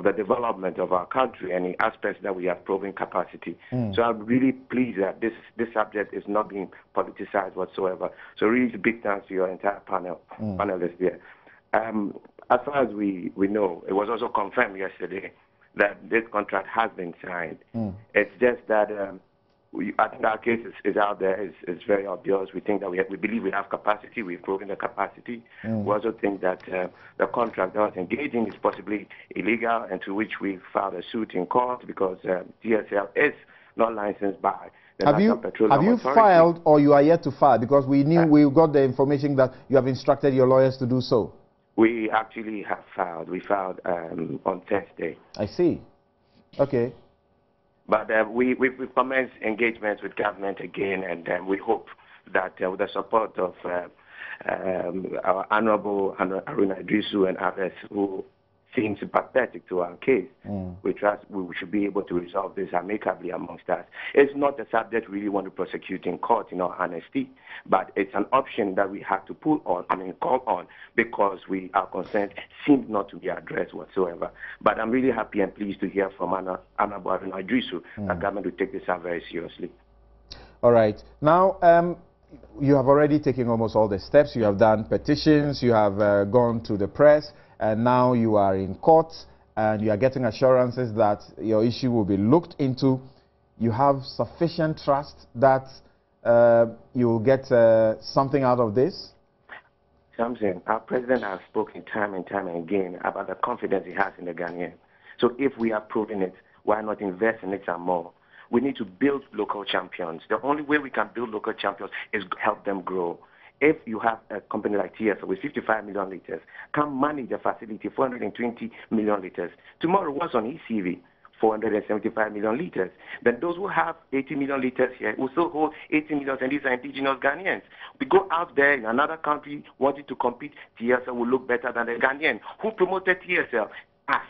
the development of our country and in aspects that we have proven capacity. So I'm really pleased that this subject is not being politicized whatsoever. So really big thanks to your entire panelists there. As far as we know, it was also confirmed yesterday that this contract has been signed. It's just that I think our case is out there. It's very obvious. We think that we believe we have capacity. We've proven the capacity. We also think that the contract that was engaging is possibly illegal, and to which we filed a suit in court because TSL is not licensed by the National Petroleum Authority. Have you filed, or you are yet to file? Because we knew we got the information that you have instructed your lawyers to do so. We actually have filed. We filed on Thursday. I see. Okay. But we've commenced engagements with government again, and we hope that with the support of our Honorable Haruna Idrisu and others who seem sympathetic to our case, we trust we should be able to resolve this amicably amongst us. It's not a subject we really want to prosecute in court, in all honesty, but it's an option that we have to call on because our consent seems not to be addressed whatsoever. But I'm really happy and pleased to hear from Honorable Haruna Idrisu that government will take this up very seriously. All right. Now, you have already taken almost all the steps. You have done petitions, you have gone to the press, and now you are in court and you are getting assurances that your issue will be looked into. You have sufficient trust that you will get something out of this? Samson, our president has spoken time and time again about the confidence he has in the Ghanaian. So if we are proving it, why not invest in it some more? We need to build local champions. The only way we can build local champions is help them grow. If you have a company like TSL with 55 million liters, can manage a facility 420 million liters. Tomorrow, what's on ECV? 475 million liters. Then those who have 80 million liters here will still hold 80 million, and these are indigenous Ghanaians. We go out there in another country wanting to compete, TSL will look better than the Ghanaian. Who promoted TSL? Us.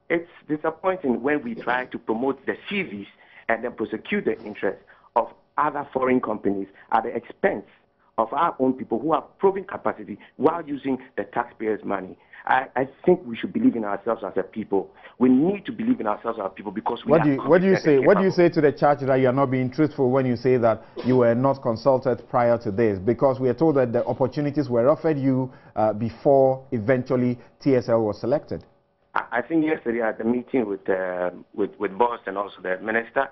It's disappointing when we try to promote the CVs and then prosecute the interests of other foreign companies at the expense of our own people who have proven capacity while using the taxpayers' money. I think we should believe in ourselves as a people. We need to believe in ourselves as a people because we what do you say? What do you say to the church that you are not being truthful when you say that you were not consulted prior to this? Because we are told that the opportunities were offered you before eventually TSL was selected. I think yesterday at the meeting with Bost and also the minister,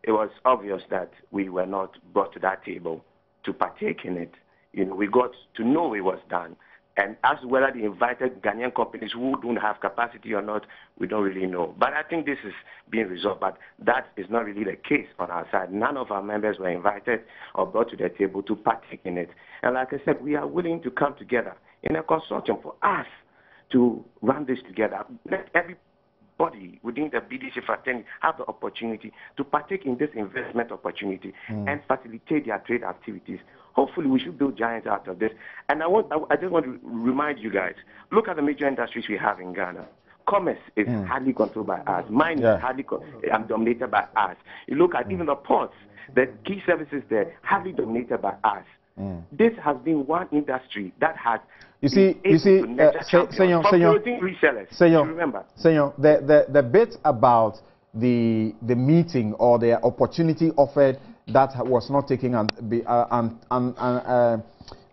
it was obvious that we were not brought to that table to partake in it. You know, we got to know it was done. And as to whether they invited Ghanaian companies who don't have capacity or not, we don't really know. But I think this is being resolved. But that is not really the case on our side. None of our members were invited or brought to the table to partake in it. And like I said, we are willing to come together in a consortium for us to run this together. Let everybody within the BDC fraternity have the opportunity to partake in this investment opportunity and facilitate their trade activities. Hopefully, we should build giants out of this. And I just want to remind you guys, look at the major industries we have in Ghana. Commerce is hardly controlled by us. Mining is hardly dominated by us. You look at even the ports, the key services there, hardly dominated by us. This has been one industry that has Senor, the bit about the meeting or the opportunity offered that was not taken and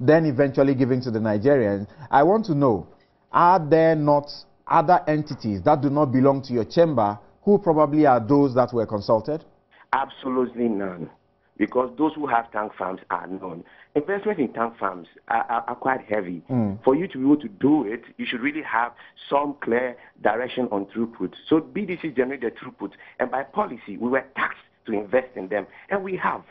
then eventually given to the Nigerians, I want to know, are there not other entities that do not belong to your chamber who probably are those that were consulted? Absolutely none. Because those who have tank farms are known. Investment in tank farms are quite heavy. For you to be able to do it, you should really have some clear direction on throughput. So BDC generate the throughput, and by policy, we were taxed to invest in them, and we have.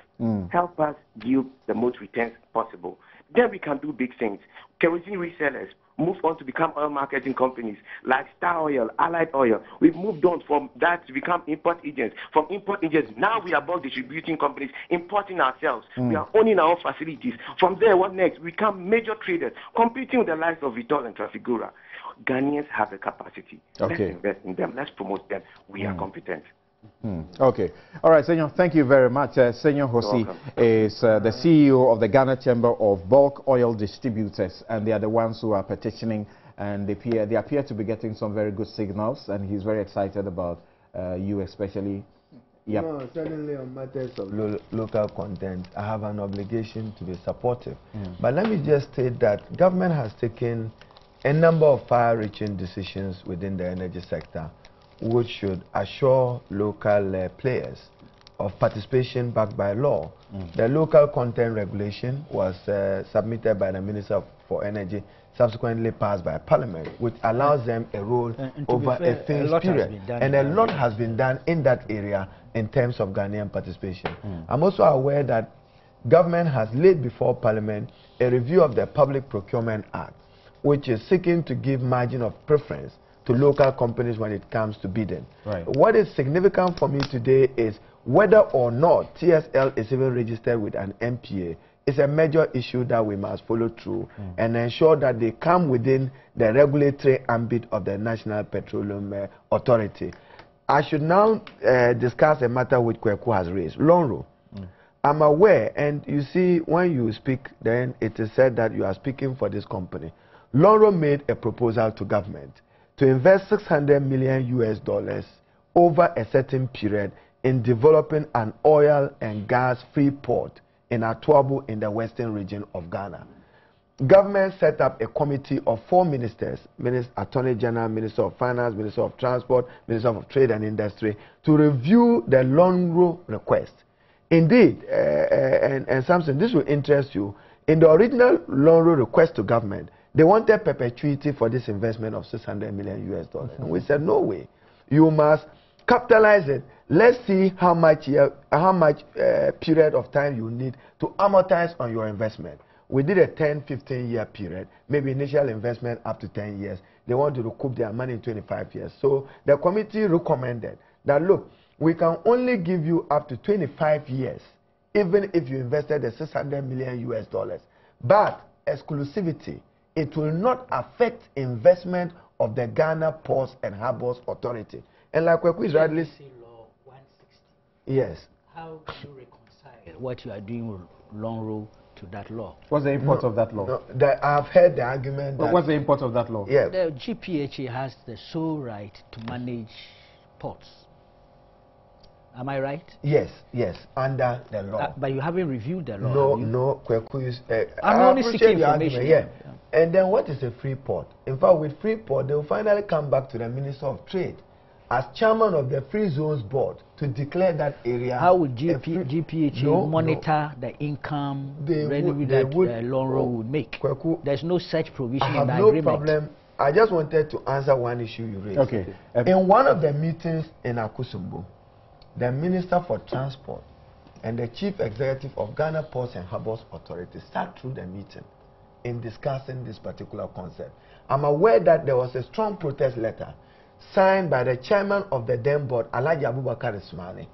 Help us yield the most returns possible. Then we can do big things. Kerosene resellers move on to become oil marketing companies like Star Oil, Allied Oil. We've moved on from that to become import agents. From import agents, now we are both distributing companies, importing ourselves. We are owning our own facilities. From there, what next? We become major traders, competing with the likes of Vitol and Trafigura. Ghanaians have the capacity. Let's invest in them. Let's promote them. We are competent. Okay. All right, Senor, thank you very much. Senor Hosi is the CEO of the Ghana Chamber of Bulk Oil Distributors, and they are the ones who are petitioning, and they appear to be getting some very good signals, and he's very excited about you especially. Yep. No, certainly on matters of local content, I have an obligation to be supportive. But let me just state that government has taken a number of far-reaching decisions within the energy sector, which should assure local players of participation backed by law. The local content regulation was submitted by the Minister for Energy, subsequently passed by Parliament, which allows them a role over a phased period. And a lot has been done in that area in terms of Ghanaian participation. I'm also aware that government has laid before Parliament a review of the Public Procurement Act, which is seeking to give margin of preference to local companies when it comes to bidding. What is significant for me today is whether or not TSL is even registered with an MPA is a major issue that we must follow through and ensure that they come within the regulatory ambit of the National Petroleum Authority. I should now discuss a matter which Kweku has raised, Lonro. I'm aware, and you see, when you speak, then it is said that you are speaking for this company. Lonro made a proposal to government to invest $600 million over a certain period in developing an oil and gas free port in Atuabu in the western region of Ghana. Government set up a committee of 4 ministers, Attorney General, Minister of Finance, Minister of Transport, Minister of Trade and Industry, to review the Lonro request. Indeed, and Samson, this will interest you, in the original Lonro request to government, they wanted perpetuity for this investment of $600 million. And we said, no way. You must capitalize it. Let's see how much period of time you need to amortize on your investment. We did a 10-15 year period, maybe initial investment up to 10 years. They want to recoup their money in 25 years. So the committee recommended that, look, we can only give you up to 25 years, even if you invested the $600 million. But exclusivity, it will not affect investment of the Ghana Ports and Harbors Authority. And like Kweku is rightly law 160. Yes. How do you reconcile what you are doing with Lonro to that law? What's the import of that law? No, I've heard the argument. But what's the import of that law? Yeah. The GPHA has the sole right to manage ports. Am I right? Yes, yes, under the law. But you haven't reviewed the law. No, Kweku is. I'm only seeking information. Yeah. And then what is a free port? In fact, with free port, they will finally come back to the Minister of Trade as chairman of the Free Zones Board to declare that area. How would GPHA monitor the income revenue that Lonro would make? Kweku, there's no such provision I have in the no agreement. problem. I just wanted to answer one issue you raised. Okay. In one of the meetings in Akusumbu, the Minister for Transport and the Chief Executive of Ghana Ports and Harbors Authority sat through the meeting in discussing this particular concept. I'm aware that there was a strong protest letter signed by the chairman of the then board, Alhaji Abubakar Ismaili,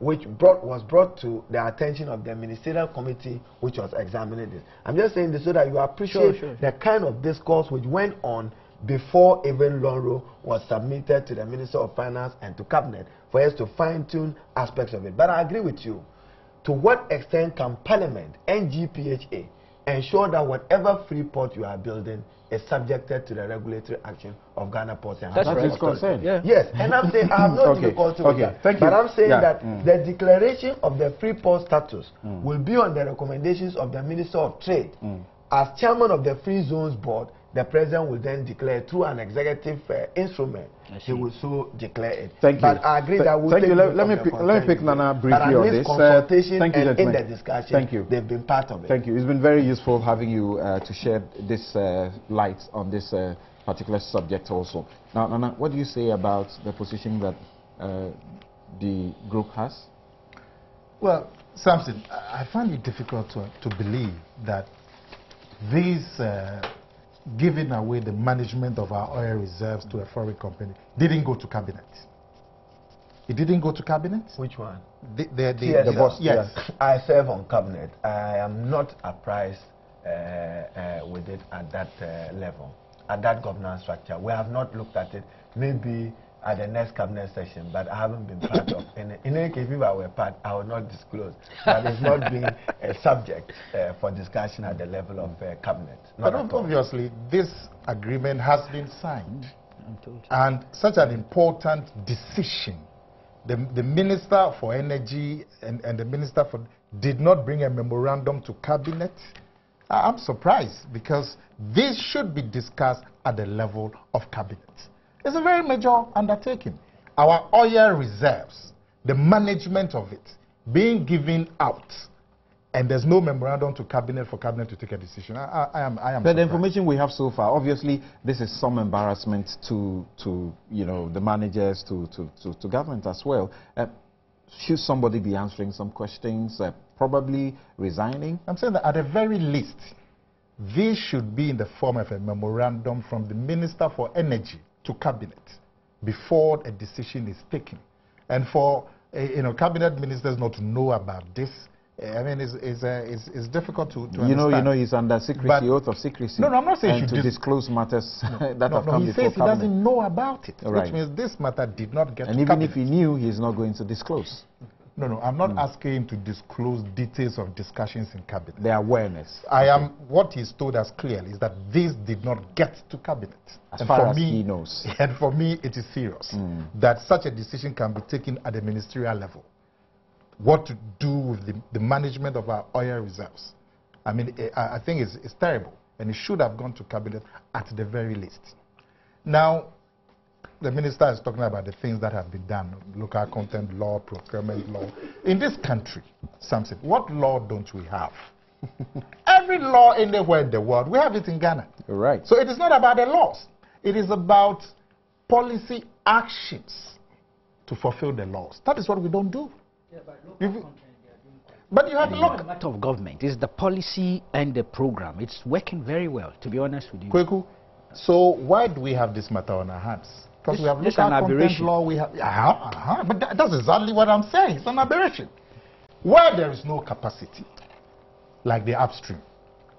which was brought to the attention of the ministerial committee which was examining this. I'm just saying this so that you appreciate the kind of discourse which went on before even Lonro was submitted to the Minister of Finance and to Cabinet for us to fine-tune aspects of it. But I agree with you. To what extent can Parliament and GPHA ensure that whatever free port you are building is subjected to the regulatory action of Ghana Ports and Harbors? That is concerned. Yeah. Yes, and I'm saying I have no difficulty with that. Thank you. But I'm saying that the declaration of the free port status will be on the recommendations of the Minister of Trade. As chairman of the Free Zones Board, the president will then declare through an executive instrument. He will so declare it. Thank you. But I agree that we'll take let me pick Nana briefly on this. Consultation thank you, and in the discussion, thank you. They've been part of it. Thank you. It's been very useful having you to shed this light on this particular subject also. Now, Nana, what do you say about the position that the group has? Well, Samson, I find it difficult to believe that this giving away the management of our oil reserves to a foreign company didn't go to cabinet. It didn't go to cabinet? Which one? The Bost. Yes. I serve on cabinet. I am not apprised with it at that level, at that governance structure. We have not looked at it. Maybe at the next cabinet session, but I haven't been part of any. In any case, if I were part, I would not disclose. But it's not been a subject for discussion at the level of cabinet. But obviously, this agreement has been signed, and such an important decision. The Minister for Energy and the Minister for did not bring a memorandum to cabinet. I'm surprised, because this should be discussed at the level of cabinet. It's a very major undertaking. Our oil reserves, the management of it, being given out, and there's no memorandum to cabinet for cabinet to take a decision. I am But surprised. the information we have so far, obviously, this is some embarrassment to you know, the managers, to government as well. Should somebody be answering some questions, probably resigning? I'm saying that at the very least, this should be in the form of a memorandum from the Minister for Energy to cabinet before a decision is taken. And for cabinet ministers not to know about this, I mean, it's difficult to understand. You know, he's under secrecy, oath of secrecy. No, I'm not saying and to disclose matters that have come he before says he cabinet. doesn't know about it, Right. which means this matter did not get And to even cabinet. if he knew, he's not going to disclose. No, I'm not asking him to disclose details of discussions in cabinet. The awareness. What he's told us clearly is that this did not get to cabinet. As far as he knows. And for me, it is serious that such a decision can be taken at the ministerial level. What to do with the management of our oil reserves. I mean, I think it's terrible, and it should have gone to cabinet at the very least. Now, the minister is talking about the things that have been done, local content law, procurement law. In this country, Samson, what law don't we have? Every law anywhere in the world, we have it in Ghana. Right. So it is not about the laws. It is about policy actions to fulfill the laws. That is what we don't do. Yeah, but you have look. It's not a matter of government. It's the policy and the program. It's working very well, to be honest with you. Kweku, so why do we have this matter on our hands? Because we have local content law, we have... but that's exactly what I'm saying. It's an aberration. Where there is no capacity, like the upstream,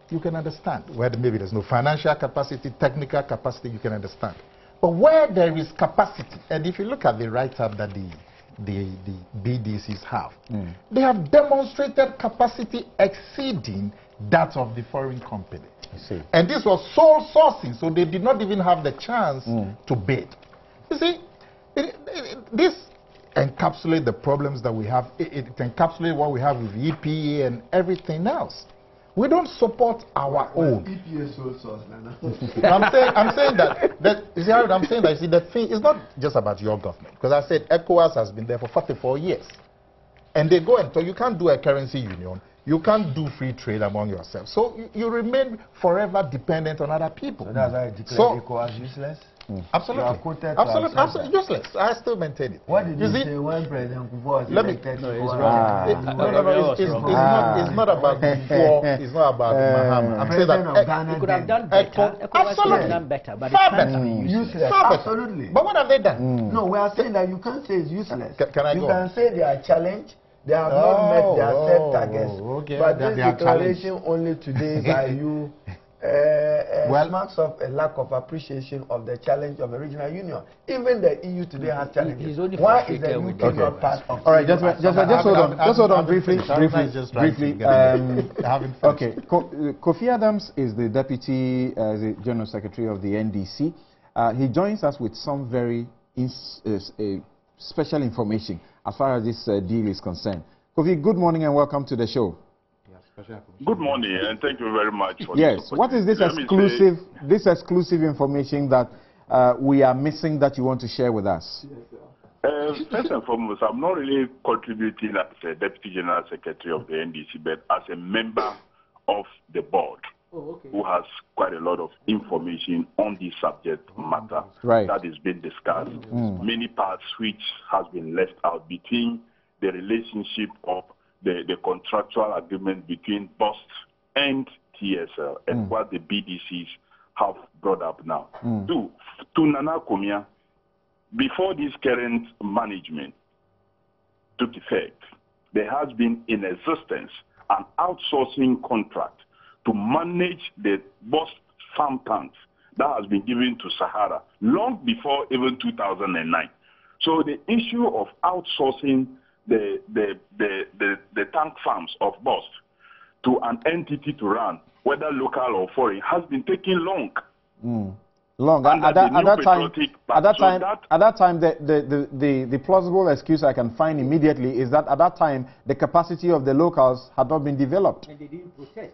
you can understand. Where maybe there's no financial capacity, technical capacity, you can understand. But where there is capacity, and if you look at the write-up that the BDCs have, they have demonstrated capacity exceeding that of the foreign company. I see. And this was sole sourcing, so they did not even have the chance to bid. You see, this encapsulates the problems that we have. It encapsulates what we have with EPA and everything else. We don't support our own. EPA sole source, I'm saying that you see, I'm saying that, you see, the thing is not just about your government, because I said ECOWAS has been there for 44 years, and they go and tell you can't do a currency union, you can't do free trade among yourselves, so you remain forever dependent on other people. So that's why I declare ECOWAS useless. Absolutely. Absolutely useless. I still maintain it. What did you say when President Kufuor was elected? No, it's not about Kufuor. It's not about Mahama. I'm saying that He could have done better. Absolutely. Done better, but far it's better. Useless. Absolutely. But what have they done? No, we are saying that you can't say it's useless. Can I go? You can say they are challenged. They have not met their set targets. Okay. But this declaration only today by you marks of a lack of appreciation of the challenge of the regional union. Even the EU today has challenges. Why is the UK not part of? All right, just hold on briefly. Okay, Kofi Adams is the Deputy the General Secretary of the NDC. He joins us with some very special information as far as this deal is concerned. Kofi, good morning and welcome to the show. Good morning, and thank you very much for this. Yes, what is this exclusive information that we are missing that you want to share with us? First and foremost, I'm not really contributing as a Deputy General Secretary of the NDC, but as a member of the board who has quite a lot of information on this subject matter that is being discussed. Many parts which has been left out between the relationship of the contractual agreement between Bost and TSL and what the BDCs have brought up now. To Nana Komia, before this current management took effect, there has been in existence an outsourcing contract to manage the Bost farm tanks that has been given to Sahara long before even 2009. So the issue of outsourcing the tank farms of Bost to an entity to run, whether local or foreign, has been taking long. Long. At that time, the plausible excuse I can find immediately is that at that time the capacity of the locals had not been developed. And they didn't protest.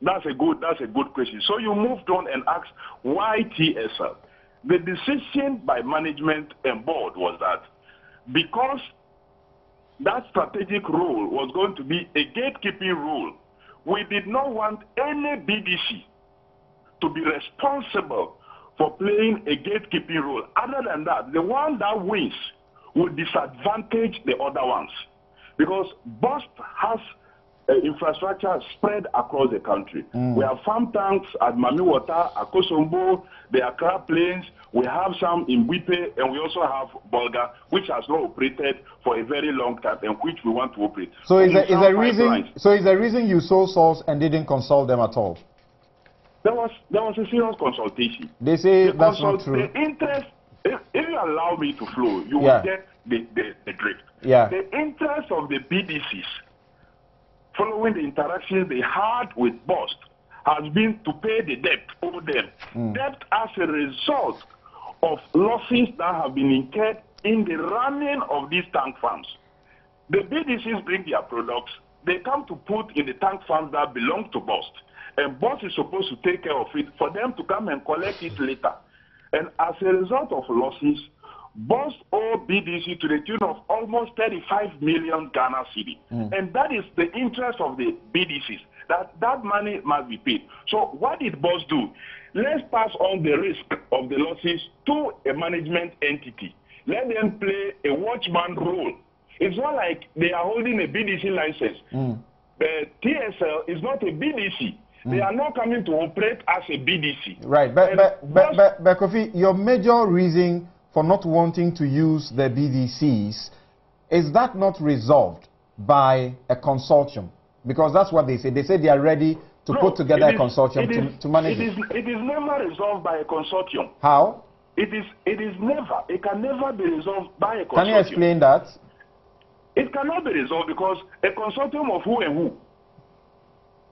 That's a good question. So you moved on and asked why TSL. The decision by management and board was that because that strategic role was going to be a gatekeeping role, we did not want any BDC to be responsible for playing a gatekeeping role. Other than that, the one that wins will disadvantage the other ones. Because Bost has infrastructure spread across the country. We have farm tanks at Mamiwata, Akosombo, the Accra Plains, we have some in Wipe, and we also have Bolga, which has not operated for a very long time and which we want to operate. So is the reason you sole source and didn't consult them at all? There was a serious consultation. They say that's not true. The interest, if you allow me to flow, you will get the drift. The interest of the BDCs, following the interactions they had with Bost, has been to pay the debt over them. Debt as a result of losses that have been incurred in the running of these tank farms. The BDCs bring their products, they come to put in the tank farms that belong to Bost. And Bost is supposed to take care of it for them to come and collect it later. And as a result of losses, Bost owe BDC to the tune of almost 35 million Ghana cedi. And that is the interest of the BDCs, that money must be paid. So what did Bost do? Let's pass on the risk of the losses to a management entity. Let them play a watchman role. It's not like they are holding a BDC license. The TSL is not a BDC. They are not coming to operate as a BDC. Right, but Kofi, your major reason for not wanting to use the BDCs, is that not resolved by a consortium? Because that's what they say. They say they are ready to put together a consortium to manage it. It is never resolved by a consortium. How? It can never be resolved by a consortium. Can you explain that? It cannot be resolved because a consortium of who and who?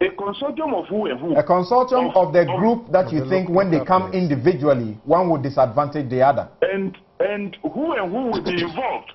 A consortium of who and who? A consortium of the group that you think when they come individually, one would disadvantage the other. And who and who will be involved?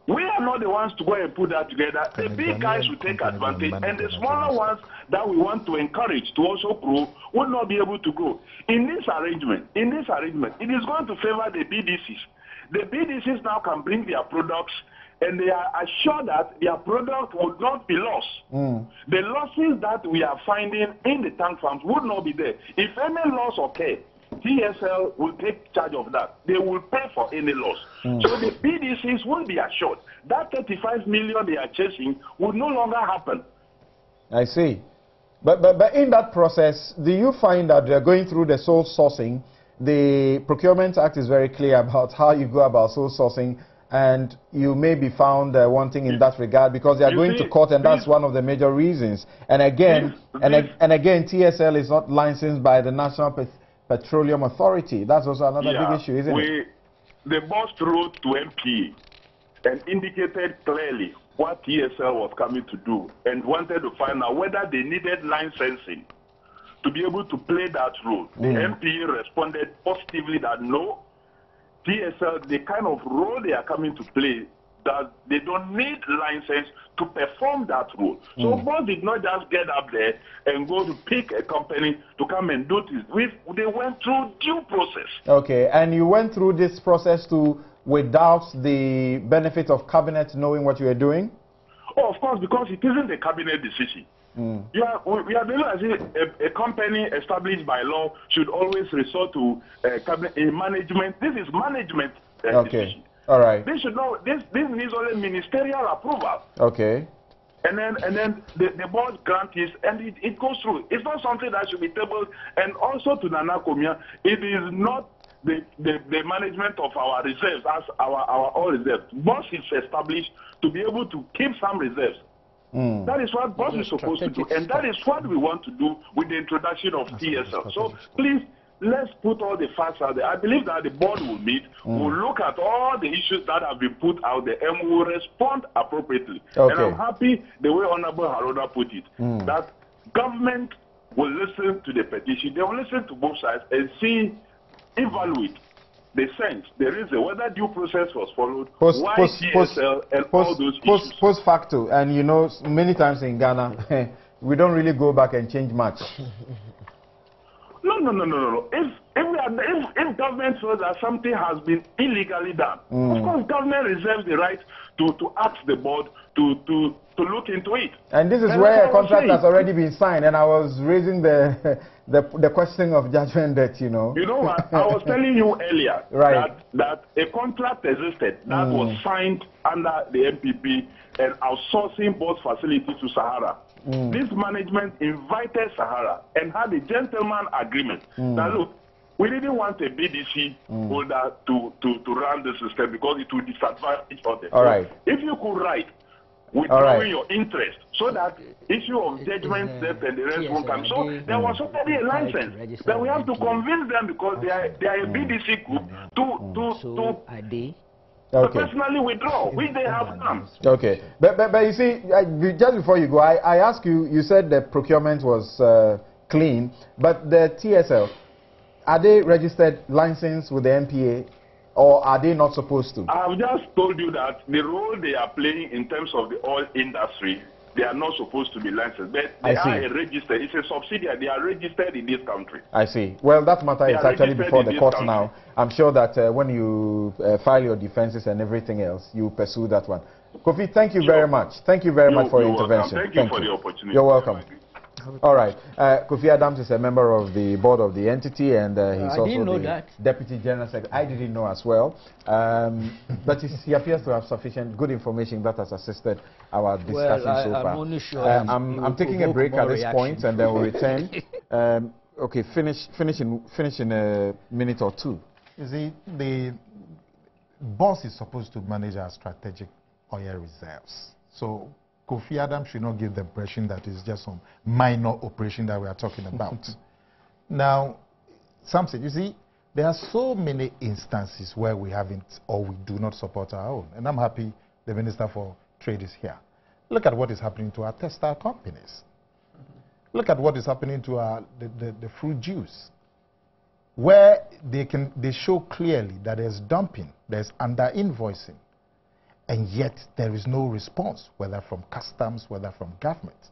We are not the ones to go and put that together. The big guys will take advantage, and the smaller ones that we want to encourage to also grow will not be able to grow. In this arrangement, it is going to favor the BDCs. The BDCs now can bring their products, and they are assured that their product would not be lost. The losses that we are finding in the tank farms would not be there. If any loss occurs, TSL will take charge of that. They will pay for any loss. So the BDCs will be assured that 35 million they are chasing will no longer happen. I see. But in that process, do you find that they're going through the sole sourcing? The Procurement Act is very clear about how you go about sole sourcing, and you may be found wanting in that regard because they are going to court, and that's one of the major reasons. And again, TSL is not licensed by the National Petroleum Authority. That's also another big issue, isn't it? The Bost wrote to MPA and indicated clearly what TSL was coming to do and wanted to find out whether they needed licensing to be able to play that role. The MPA responded positively that no, TSL, the kind of role they are coming to play, that they don't need license to perform that role. So Bost did not just get up there and go to pick a company to come and do this. They went through due process. Okay, and you went through this process too without the benefit of cabinet knowing what you were doing? Oh, of course, because it isn't a cabinet decision. We are doing as if a company established by law should always resort to cabinet management. This is management decision. All right. This needs only ministerial approval. Okay. And then the board grants it, and it goes through. It's not something that should be tabled. And also to Nana Komia, it is not the management of our reserves as our all reserves. Bost is established to be able to keep some reserves. That is what Bost is supposed to do, and that is what we want to do with the introduction of TSL. So please, let's put all the facts out there. I believe that the board will meet, will look at all the issues that have been put out there, and will respond appropriately. Okay. And I'm happy the way Honorable Haroda put it, that government will listen to the petition, they will listen to both sides and see, evaluate the sense, the reason, whether due process was followed, why TSL, and all those issues. Post facto, and you know, many times in Ghana, we don't really go back and change much. No. If government feels that something has been illegally done, of course, government reserves the right to ask the board to look into it. And this is where a contract has already been signed, and I was raising the question of judgment that, you know. You know what? I was telling you earlier that a contract existed that was signed under the MPP and outsourcing Bost facility to Sahara. This management invited Sahara and had a gentleman agreement that, look, we didn't want a BDC holder to run the system because it would disadvantage others. All right. If you could write, withdrawing your interest, so that issue of judgment, debt, and the rest won't come. So there was already a license. Then we have to convince them because they are a BDC group to personally withdraw, which they have done. Okay. But you see, just before you go, I asked you, you said the procurement was clean, but the TSL, are they registered licensed with the MPA, or are they not supposed to? I have just told you that the role they are playing in terms of the oil industry, they are not supposed to be licensed, but they are registered. It's a subsidiary. They are registered in this country. I see. Well, that matter is actually before the court now. I'm sure that when you file your defenses and everything else, you pursue that one. Kofi, thank you very much. Thank you very much for your intervention. Thank you for the opportunity. You're welcome. All right. Kofi Adams is a member of the board of the entity, and he's also the Deputy General Secretary. I didn't know as well. But he appears to have sufficient good information that has assisted our discussion so far. I'm only sure I'm taking a break at this point, and then we'll return. Okay, finish in a minute or two. You see, the boss is supposed to manage our strategic oil reserves. So Kofi Adams should not give the impression that it's just some minor operation that we are talking about. Now, something, you see, there are so many instances where we haven't or we do not support our own. And I'm happy the Minister for Trade is here. Look at what is happening to our textile companies. Look at what is happening to our, the fruit juice, where they show clearly that there's dumping, there's under-invoicing. And yet there is no response, whether from customs, whether from government.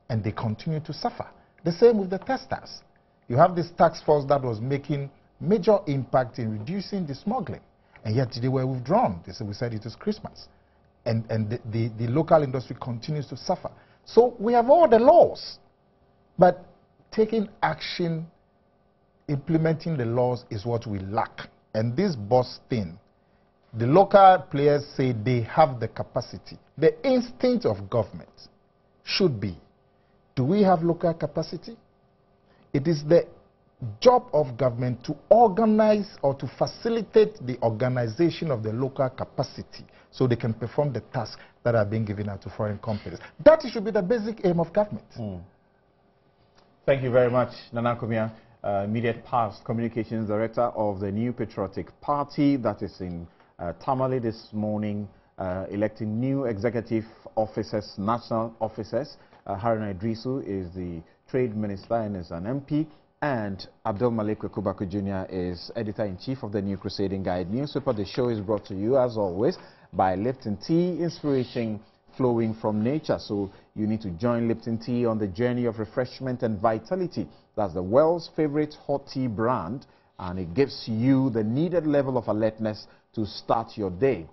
And they continue to suffer. The same with the testers. You have this task force that was making major impact in reducing the smuggling. And yet they were withdrawn. We said it is Christmas. And the local industry continues to suffer. So we have all the laws. But taking action, implementing the laws is what we lack. And this Bost thing, the local players say they have the capacity. The instinct of government should be, do we have local capacity? It is the job of government to organize or to facilitate the organization of the local capacity so they can perform the tasks that are being given out to foreign companies. That should be the basic aim of government. Thank you very much, Nana Komia, immediate past communications director of the New Patriotic Party that is in Tamale this morning, electing new executive officers, national officers. Haruna Idrisu is the trade minister and is an MP, and Abdul Malik Kubako Jr. is editor-in-chief of the New Crusading Guide newspaper. The show is brought to you, as always, by Lipton Tea, inspiration flowing from nature. So you need to join Lipton Tea on the journey of refreshment and vitality. That's the world's favorite hot tea brand, and it gives you the needed level of alertness to start your day.